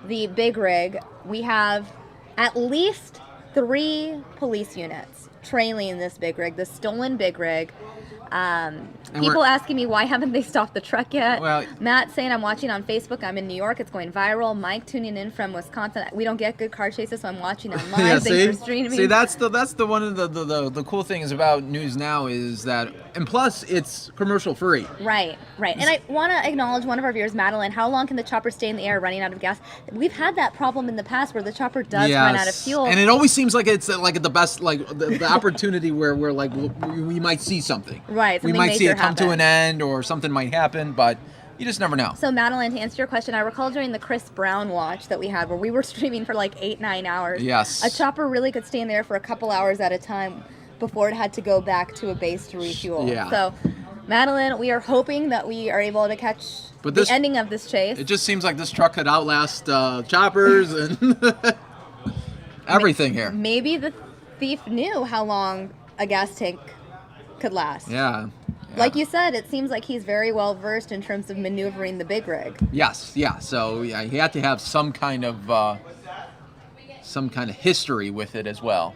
the big rig. We have at least 3 police units trailing this big rig, the stolen big rig. People asking me, why haven't they stopped the truck yet? Well, Matt saying, I'm watching on Facebook. I'm in New York. It's going viral. Mike tuning in from Wisconsin. We don't get good car chases, so I'm watching them live. Thanks for streaming. See, that's the one of the cool things about news now is that, and plus it's commercial free. Right. And I want to acknowledge one of our viewers, Madeline. How long can the chopper stay in the air running out of gas? We've had that problem in the past where the chopper does run out of fuel. And it always seems like it's like the best, like the opportunity where we might see something. Right. We might see it come to an end or something might happen, but You just never know. So Madeline, to answer your question, I recall during the Chris Brown watch that we had where we were streaming for like 8-9 hours. Yes. A chopper really could stay in there for a couple hours at a time before it had to go back to a base to refuel. Yeah. So, Madeline, we are hoping that we are able to catch the ending of this chase. It just seems like this truck could outlast choppers and everything here. Maybe the thief knew how long a gas tank could last. Yeah. Like you said, it seems like he's very well versed in terms of maneuvering the big rig. Yes, yeah. So yeah, he had to have some kind of history with it as well.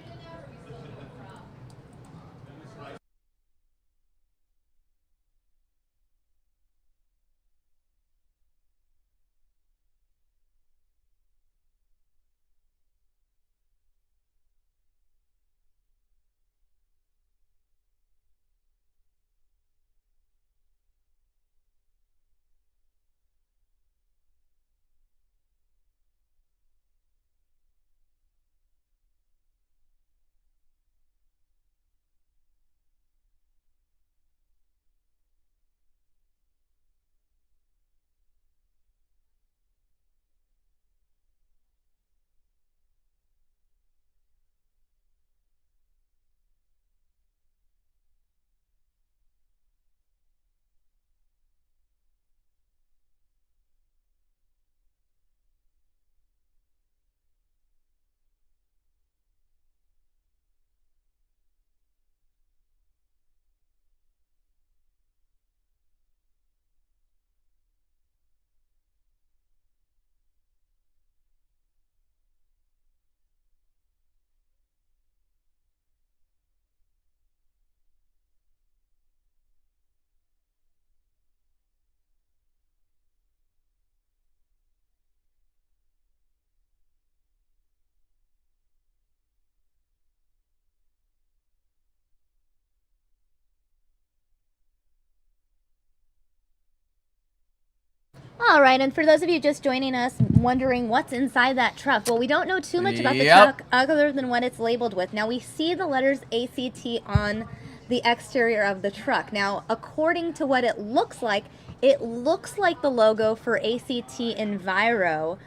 All right, and for those of you just joining us wondering what's inside that truck, well, we don't know too much about the truck other than what it's labeled with. Now, we see the letters ACT on the exterior of the truck. Now, according to what it looks like the logo for ACT Enviro.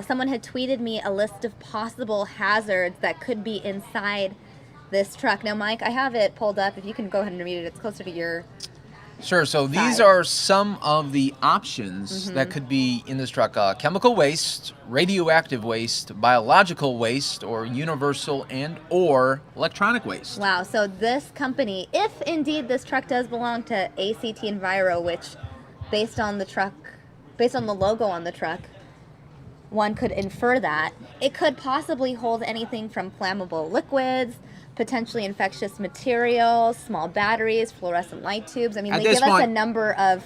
Someone had tweeted me a list of possible hazards that could be inside this truck. Now, Mike, I have it pulled up. If you can go ahead and read it, it's closer to your... Sure. So these are some of the options that could be in this truck. Chemical waste, radioactive waste, biological waste, or universal and or electronic waste. Wow. So this company, if indeed this truck does belong to ACT Enviro, which based on the logo on the truck, one could infer that, it could possibly hold anything from flammable liquids, potentially infectious materials, small batteries, fluorescent light tubes. I mean, they give us a number of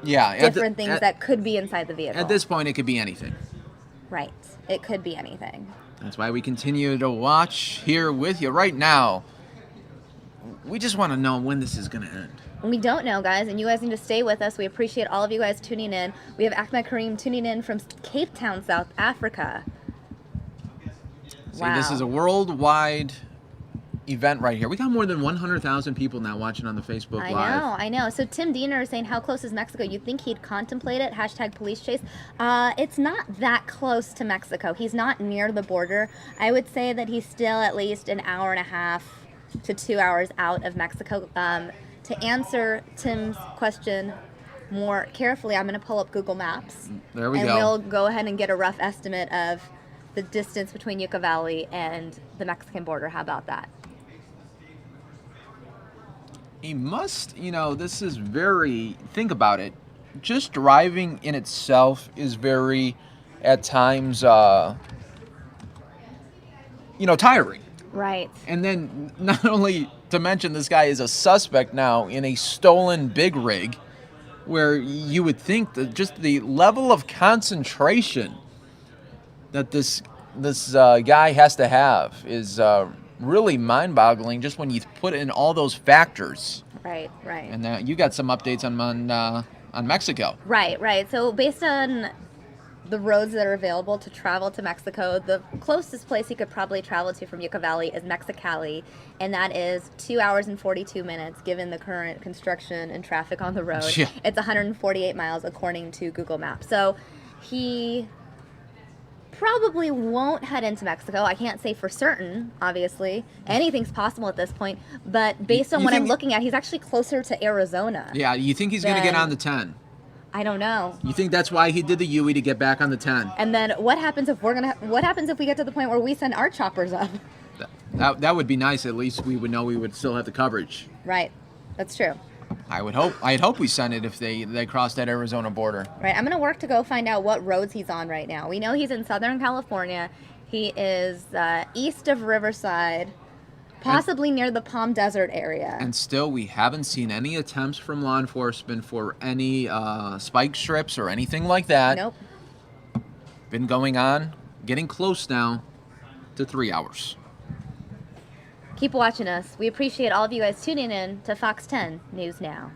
different things that could be inside the vehicle. At this point, it could be anything. Right. It could be anything. That's why we continue to watch here with you right now. We just want to know when this is going to end. We don't know, guys, and you guys need to stay with us. We appreciate all of you guys tuning in. We have Ahmed Kareem tuning in from Cape Town, South Africa. See, this is a worldwide event right here. We got more than 100,000 people now watching on the Facebook Live. I know. So Tim Diener is saying, how close is Mexico? You'd think he'd contemplate it. # police chase. It's not that close to Mexico. He's not near the border. I would say that he's still at least an hour and a half to 2 hours out of Mexico. To answer Tim's question more carefully, I'm going to pull up Google Maps. There we go. And we'll go ahead and get a rough estimate of the distance between Yucca Valley and the Mexican border. How about that? He must, this is very, think about it. Just driving in itself is very, at times, tiring. Right. And then not only to mention this guy is a suspect now in a stolen big rig where you would think that just the level of concentration that this guy has to have is really mind-boggling just when you put in all those factors. Right. And you got some updates on Mexico. Right. So based on the roads that are available to travel to Mexico. The closest place he could probably travel to from Yucca Valley is Mexicali, and that is 2 hours and 42 minutes given the current construction and traffic on the road. Yeah. It's 148 miles according to Google Maps. So he probably won't head into Mexico. I can't say for certain, obviously. Anything's possible at this point. But based on what I'm looking at, he's actually closer to Arizona. Yeah, you think he's going to get on the 10? I don't know. You think that's why he did the UE to get back on the 10? And then what happens if what happens if we get to the point where we send our choppers up? That would be nice. At least we would know we would still have the coverage. Right. That's true. I'd hope we send it if they cross that Arizona border. Right. I'm going to work to go find out what roads he's on right now. We know he's in Southern California. He is east of Riverside, possibly near the Palm Desert area. And still, we haven't seen any attempts from law enforcement for any spike strips or anything like that. Nope. Been going on, getting close now to 3 hours. Keep watching us. We appreciate all of you guys tuning in to Fox 10 News Now.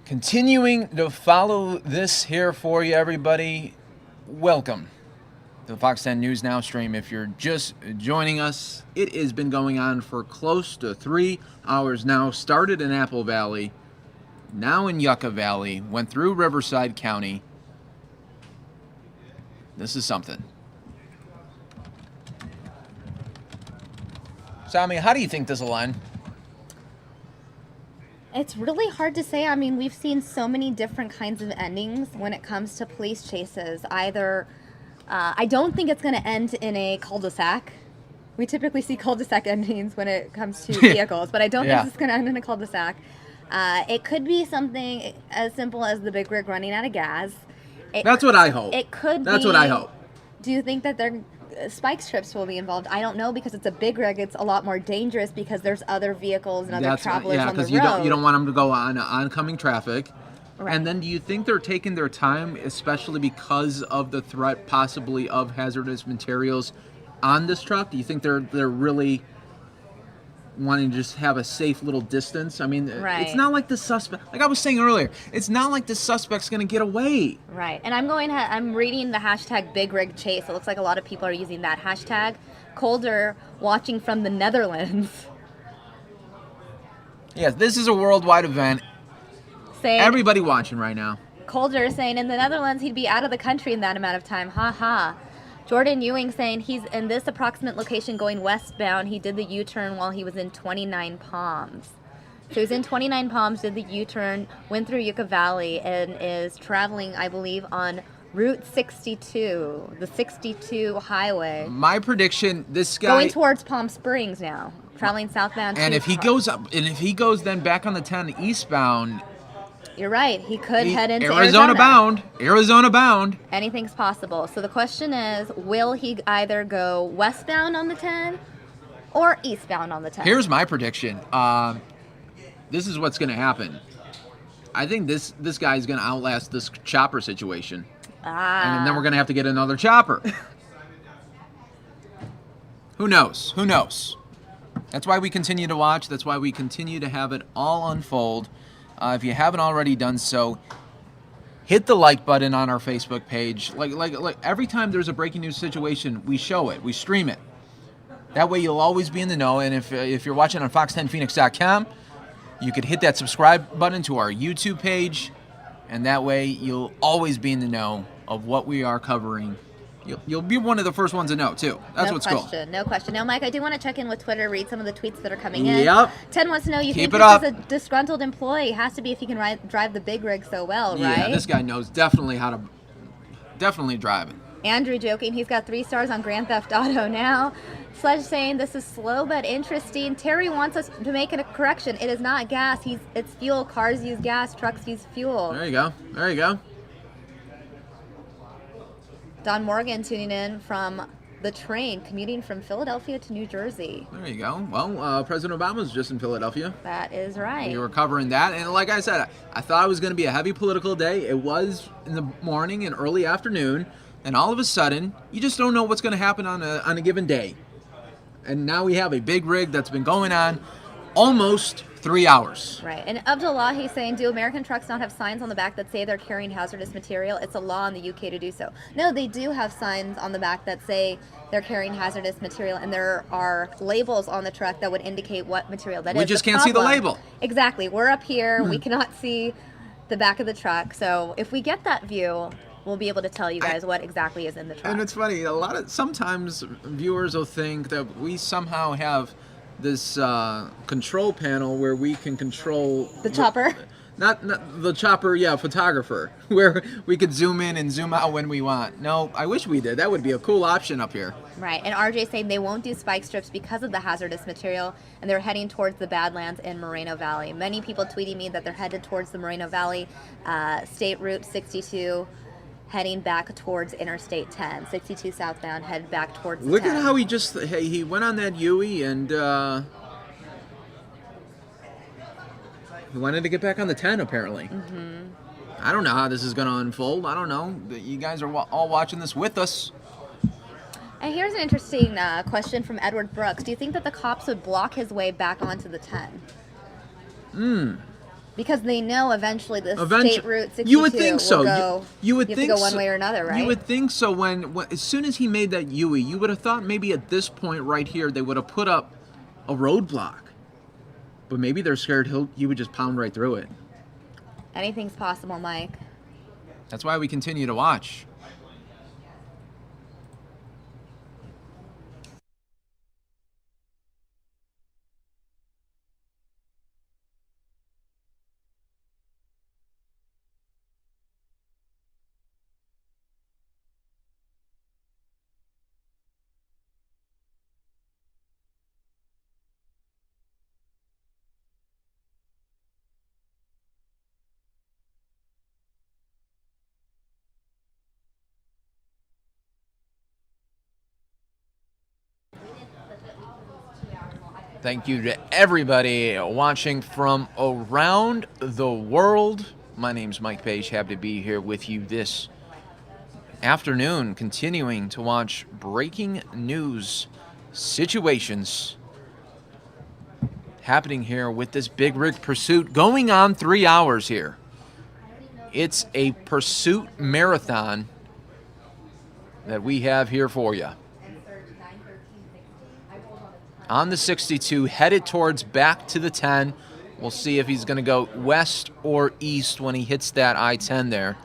Continuing to follow this here for you, everybody. Welcome to the Fox 10 News Now stream. If you're just joining us, it has been going on for close to 3 hours now. Started in Apple Valley, now in Yucca Valley, went through Riverside County. This is something. Sami, how do you think this will end? It's really hard to say. I mean, we've seen so many different kinds of endings when it comes to police chases. Either, I don't think it's going to end in a cul-de-sac. We typically see cul-de-sac endings when it comes to vehicles, but I don't think it's going to end in a cul-de-sac. It could be something as simple as the big rig running out of gas. That's what I hope. It could be. That's what I hope. Do you think that spike strips will be involved? I don't know, because it's a big rig. It's a lot more dangerous because there's other vehicles and other travelers on the road. Yeah, because you don't want them to go on oncoming traffic. Right. And then do you think they're taking their time, especially because of the threat possibly of hazardous materials on this truck? Do you think they're really wanting to just have a safe little distance? I mean, It's not like the suspect, like I was saying earlier, it's not like the suspect's going to get away. Right. And I'm reading the hashtag Big Rig Chase. It looks like a lot of people are using that hashtag. Colder watching from the Netherlands. Yes, this is a worldwide event. Everybody watching right now. Colder saying in the Netherlands he'd be out of the country in that amount of time. Ha ha. Jordan Ewing saying he's in this approximate location going westbound. He did the U-turn while he was in 29 Palms. So he's in 29 Palms, did the U-turn, went through Yucca Valley, and is traveling, I believe, on Route 62, the 62 highway. My prediction, this guy... Going towards Palm Springs now, traveling southbound. And if he goes up, and if he goes then back on the 10 eastbound... You're right. He could head into Arizona bound. Arizona bound. Anything's possible. So the question is, will he either go westbound on the 10 or eastbound on the 10? Here's my prediction. This is what's going to happen. I think this guy's going to outlast this chopper situation. And then we're going to have to get another chopper. Who knows? Who knows? That's why we continue to watch. That's why we continue to have it all unfold. If you haven't already done so, hit the like button on our Facebook page. Like every time there's a breaking news situation, we show it, we stream it. That way you'll always be in the know. And if you're watching on fox10phoenix.com, you could hit that subscribe button to our YouTube page, and that way you'll always be in the know of what we are covering. You'll be one of the first ones to know, too. That's what's cool. No question. Now, Mike, I do want to check in with Twitter, read some of the tweets that are coming in. Yep. Ted wants to know, you Keep think it this up. is a disgruntled employee? Has to be if he can drive the big rig so well, right? Yeah, this guy knows definitely how to drive it. Andrew joking, he's got 3 stars on Grand Theft Auto now. Sledge saying this is slow but interesting. Terry wants us to make a correction. It is not gas. It's fuel. Cars use gas. Trucks use fuel. There you go. There you go. Don Morgan tuning in from the train, commuting from Philadelphia to New Jersey. There you go. Well, President Obama's just in Philadelphia. That is right. We were covering that. And like I said, I thought it was going to be a heavy political day. It was in the morning and early afternoon. And all of a sudden, you just don't know what's going to happen on a given day. And now we have a big rig that's been going on almost 3 hours. Right. And Abdullah, he's saying, do American trucks not have signs on the back that say they're carrying hazardous material? It's a law in the UK to do so. No, they do have signs on the back that say they're carrying hazardous material, and there are labels on the truck that would indicate what material that is. We just can't see the label. Exactly. We're up here. We cannot see the back of the truck. So if we get that view, we'll be able to tell you guys what exactly is in the truck. And it's funny, sometimes viewers will think that we somehow have this control panel where we can control the chopper. Not the chopper, yeah, photographer, where we could zoom in and zoom out when we want. No, I wish we did. That would be a cool option up here. Right, and RJ saying they won't do spike strips because of the hazardous material, and they're heading towards the Badlands in Moreno Valley. Many people tweeting me that they're headed towards the Moreno Valley, State Route 62, heading back towards Interstate 10. 62 southbound, head back towards the Look 10. at how he went on that Yui and he wanted to get back on the 10 apparently. Mm-hmm. I don't know how this is going to unfold. I don't know. You guys are all watching this with us. And here's an interesting question from Edward Brooks. Do you think that the cops would block his way back onto the 10? Because they know eventually the State Route 62 you would think so. will go, you would have think to go so. one way or another, right? You would think so. When as soon as he made that Yui, you would have thought maybe at this point right here they would have put up a roadblock. But maybe they're scared he would just pound right through it. Anything's possible, Mike. That's why we continue to watch. Thank you to everybody watching from around the world. My name's Mike Page. Happy to be here with you this afternoon, continuing to watch breaking news situations happening here with this big rig pursuit going on 3 hours here. It's a pursuit marathon that we have here for you. On the 62, headed towards back to the 10. We'll see if he's going to go west or east when he hits that I-10 there.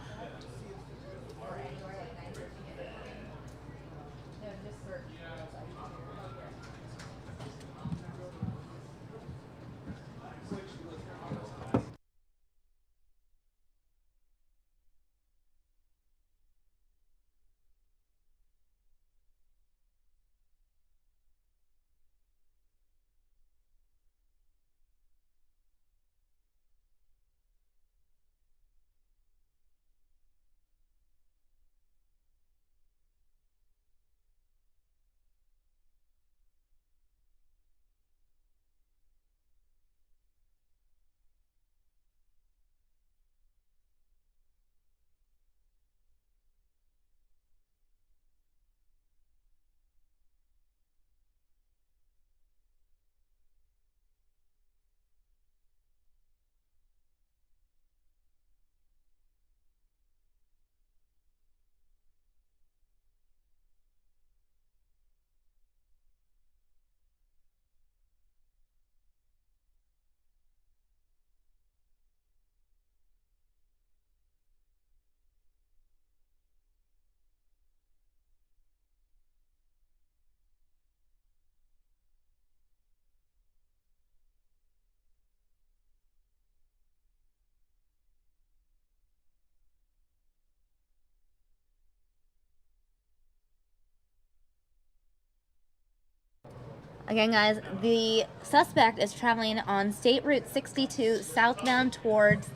Again, guys, the suspect is traveling on State Route 62 southbound towards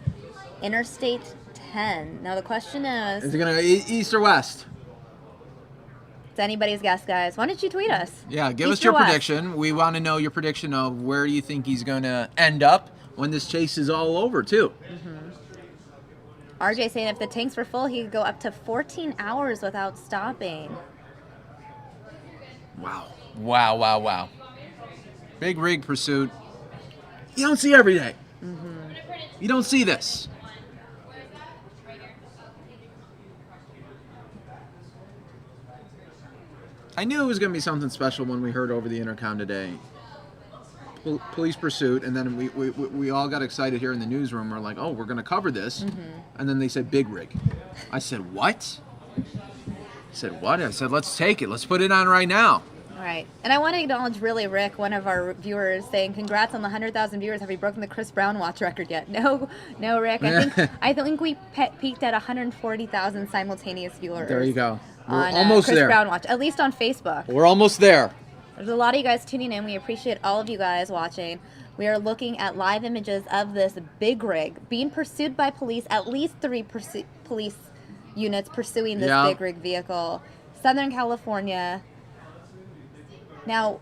Interstate 10. Now the question Is is, it going to east or west? it's anybody's guess, guys. Why don't you tweet us? Yeah, give East us your or west? prediction. We want to know your prediction of where you think he's going to end up when this chase is all over, too. RJ saying if the tanks were full, he could go up to 14 hours without stopping. Wow. Wow, wow, wow. Big rig pursuit. You don't see every day. You don't see this. I knew it was going to be something special when we heard over the intercom today. Police pursuit, and then we all got excited here in the newsroom. We're like, oh, we're going to cover this. And then they said big rig. I said, what? I said, what? I said, let's take it. Let's put it on right now. Right. And I want to acknowledge really Rick, one of our viewers, saying congrats on the 100,000 viewers. Have you broken the Chris Brown watch record yet? No, Rick. I think we peaked at 140,000 simultaneous viewers. There you go. We're on almost Chris there. Brown watch, at least on Facebook. We're almost there. There's a lot of you guys tuning in. We appreciate all of you guys watching. We are looking at live images of this big rig being pursued by police, at least 3 police units pursuing this big rig vehicle. Southern California. Now,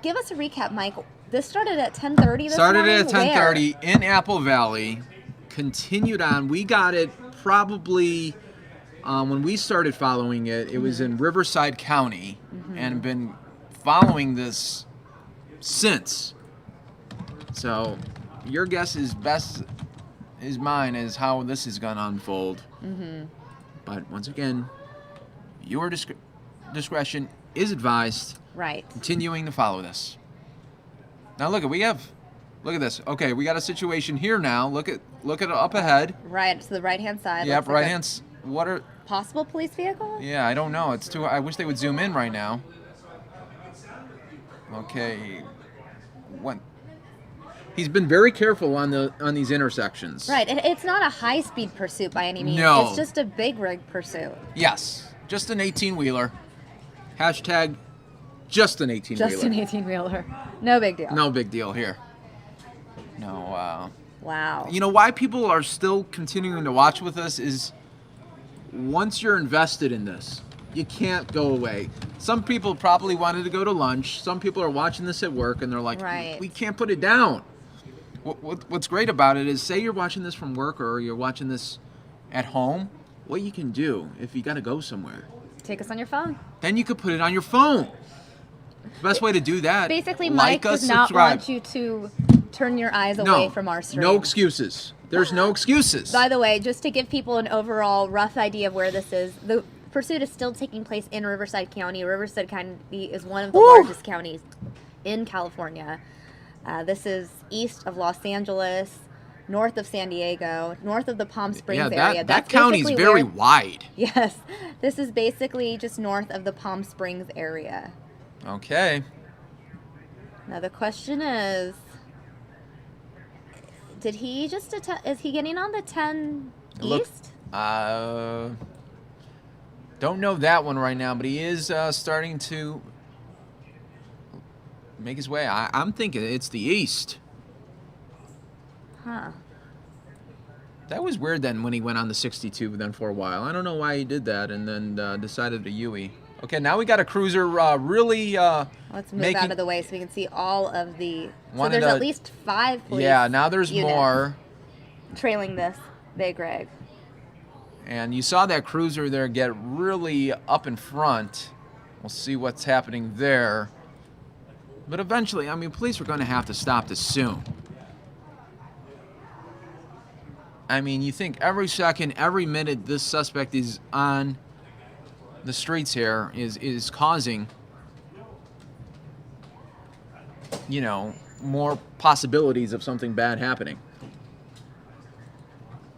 give us a recap, Mike. This started at 10:30 this morning? Started at 10:30 in Apple Valley. Continued on. We got it probably when we started following it. It was in Riverside County and been following this since. So your guess is best is mine as how this is going to unfold. But once again, your discretion is advised. Right. Continuing to follow this. Now look at this. Okay, we got a situation here now. Look at up ahead. Right, to the right-hand side. Yep, right hand. What are possible police vehicle? Yeah, I don't know. It's too. I wish they would zoom in right now. Okay. When he's been very careful on these intersections. Right. It's not a high-speed pursuit by any means. No. It's just a big rig pursuit. Yes, just an 18-wheeler. Hashtag just an 18-wheeler. Just an 18-wheeler. No big deal. No big deal here. No. Wow. You know why people are still continuing to watch with us is once you're invested in this, you can't go away. Some people probably wanted to go to lunch. Some people are watching this at work and they're like, right. We can't put it down. What's great about it is say you're watching this from work or you're watching this at home, what you can do if you got to go somewhere. Take us on your phone. Then you could put it on your phone. The best way to do that. Basically, like Mike us, does not subscribe. want you to turn your eyes away from our stream. No excuses. There's no excuses. By the way, just to give people an overall rough idea of where this is, the pursuit is still taking place in Riverside County. Riverside County is one of the largest counties in California. This is east of Los Angeles, north of San Diego, north of the Palm Springs area. That county's very wide. Yes. This is basically just north of the Palm Springs area. Okay. Now the question is, did he just is he getting on the 10 east? Don't know that one right now, but he is starting to make his way. I'm thinking it's the east. Huh. That was weird then when he went on the 62 then for a while. I don't know why he did that and then decided to UE. Okay, now we got a cruiser really let's move out of the way so we can see all of the... So there's at least 5 police Yeah, now there's more. Trailing this big rig. And you saw that cruiser there get really up in front. We'll see what's happening there. But eventually, I mean, police are going to have to stop this soon. I mean, you think every second, every minute this suspect is on the streets here is causing, you know, more possibilities of something bad happening.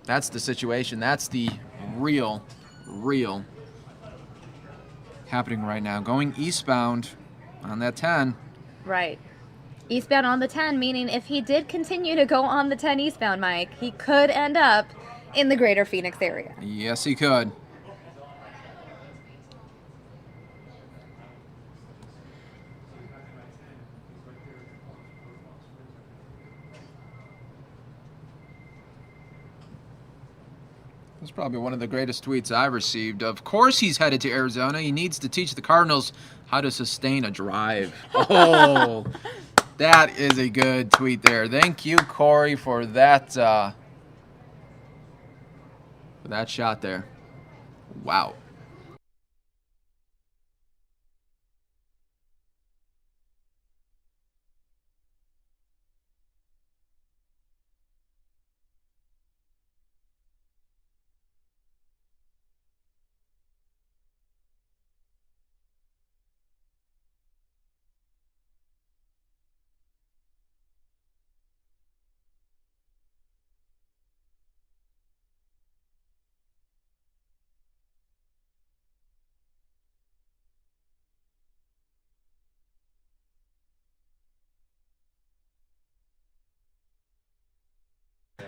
That's the situation. That's the real happening right now. Going eastbound on that 10. Right. Eastbound on the 10, meaning if he did continue to go on the 10 eastbound, Mike, he could end up in the greater Phoenix area. Yes, he could. That's probably one of the greatest tweets I've received. Of course he's headed to Arizona. He needs to teach the Cardinals how to sustain a drive. Oh, that is a good tweet there. Thank you, Corey, for that shot there. Wow.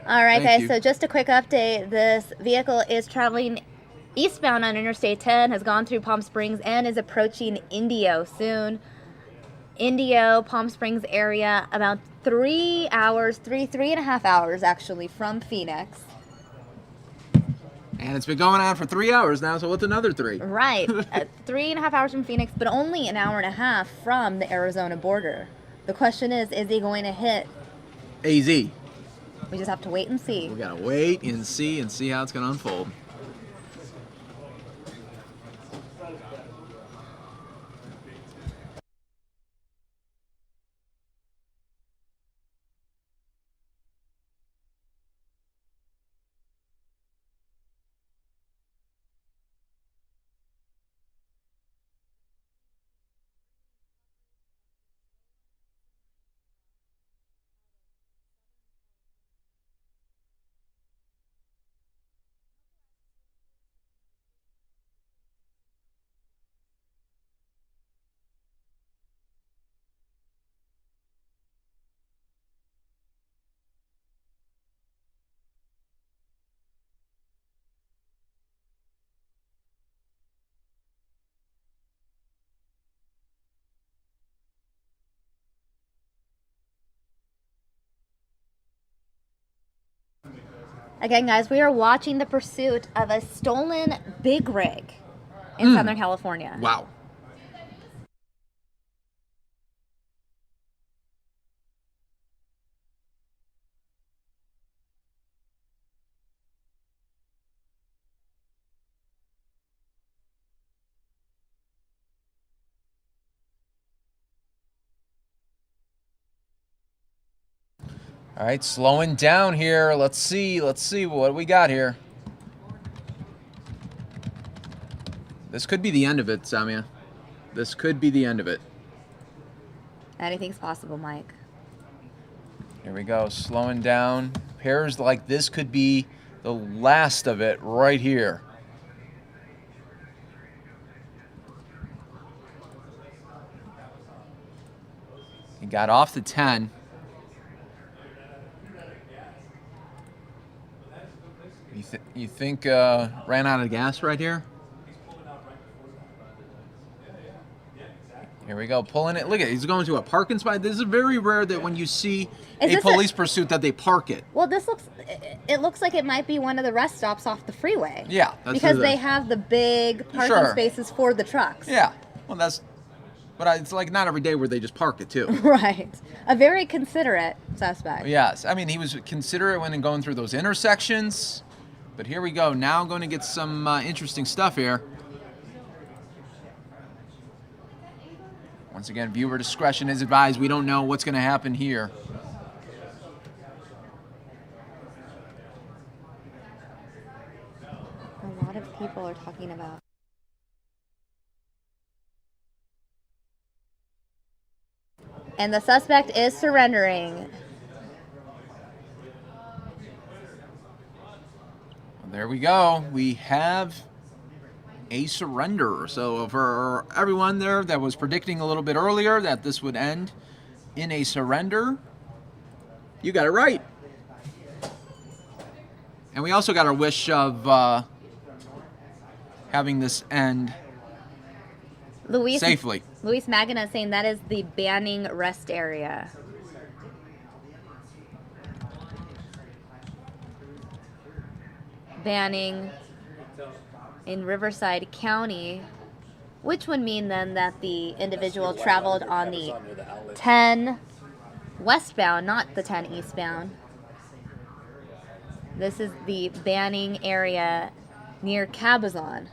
All right, Thank guys, you. so just a quick update. This vehicle is traveling eastbound on Interstate 10, has gone through Palm Springs, and is approaching Indio soon. Indio, Palm Springs area, about 3 hours, three and a half hours actually from Phoenix. And it's been going on for 3 hours now, so what's another 3? Right, 3.5 hours from Phoenix, but only an hour and a half from the Arizona border. The question is he going to hit? AZ. We just have to wait and see. We gotta wait and see how it's gonna unfold. Again, guys, we are watching the pursuit of a stolen big rig in Southern California. Wow. All right, slowing down here. Let's see what we got here. This could be the end of it, Samia. This could be the end of it. Anything's possible, Mike. Here we go, slowing down. Pairs like this could be the last of it right here. He got off the 10. You think ran out of gas right here? Here we go, pulling it. Look at it. He's going to a parking spot. This is very rare that when you see a police pursuit that they park it. Well, it looks like it might be one of the rest stops off the freeway. Yeah. Because they have the big parking spaces for the trucks. Yeah. Well, but it's like not every day where they just park it too. Right. A very considerate suspect. Yes. I mean, he was considerate when going through those intersections. But here we go. Now I'm going to get some interesting stuff here. Once again, viewer discretion is advised. We don't know what's going to happen here. A lot of people are talking about. And the suspect is surrendering. There we go. We have a surrender. So for everyone there that was predicting a little bit earlier that this would end in a surrender, you got it right. And we also got our wish of having this end safely. Luis Magana saying that is the banning rest area. banning in Riverside County, which would mean then that the individual traveled on the 10 westbound, not the 10 eastbound. This is the banning area near Cabazon.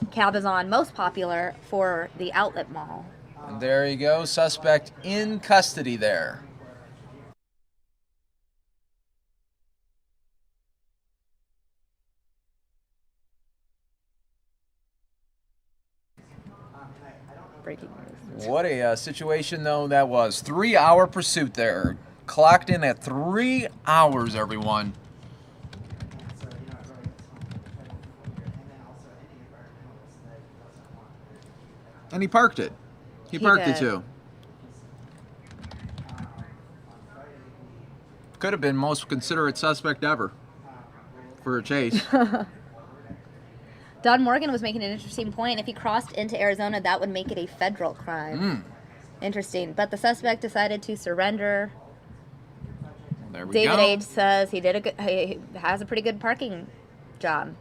Cabazon, most popular for the outlet mall. And there you go, suspect in custody there. Breaking news. What a situation, though, that was. 3-hour pursuit there. Clocked in at 3 hours, everyone. And he parked it. He parked it, too. Could have been most considerate suspect ever for a chase. Don Morgan was making an interesting point. If he crossed into Arizona, that would make it a federal crime. Interesting. But the suspect decided to surrender. There we David go. Age says he has a pretty good parking job.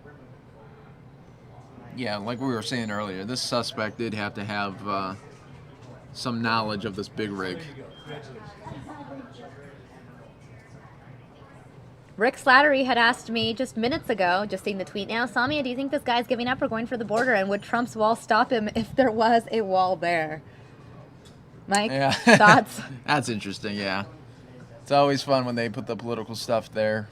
Yeah, like we were saying earlier, this suspect did have to have some knowledge of this big rig. Rick Slattery had asked me just minutes ago, just seeing the tweet now, Samia, do you think this guy's giving up or going for the border? And would Trump's wall stop him if there was a wall there? Mike, thoughts? That's interesting, yeah. It's always fun when they put the political stuff there.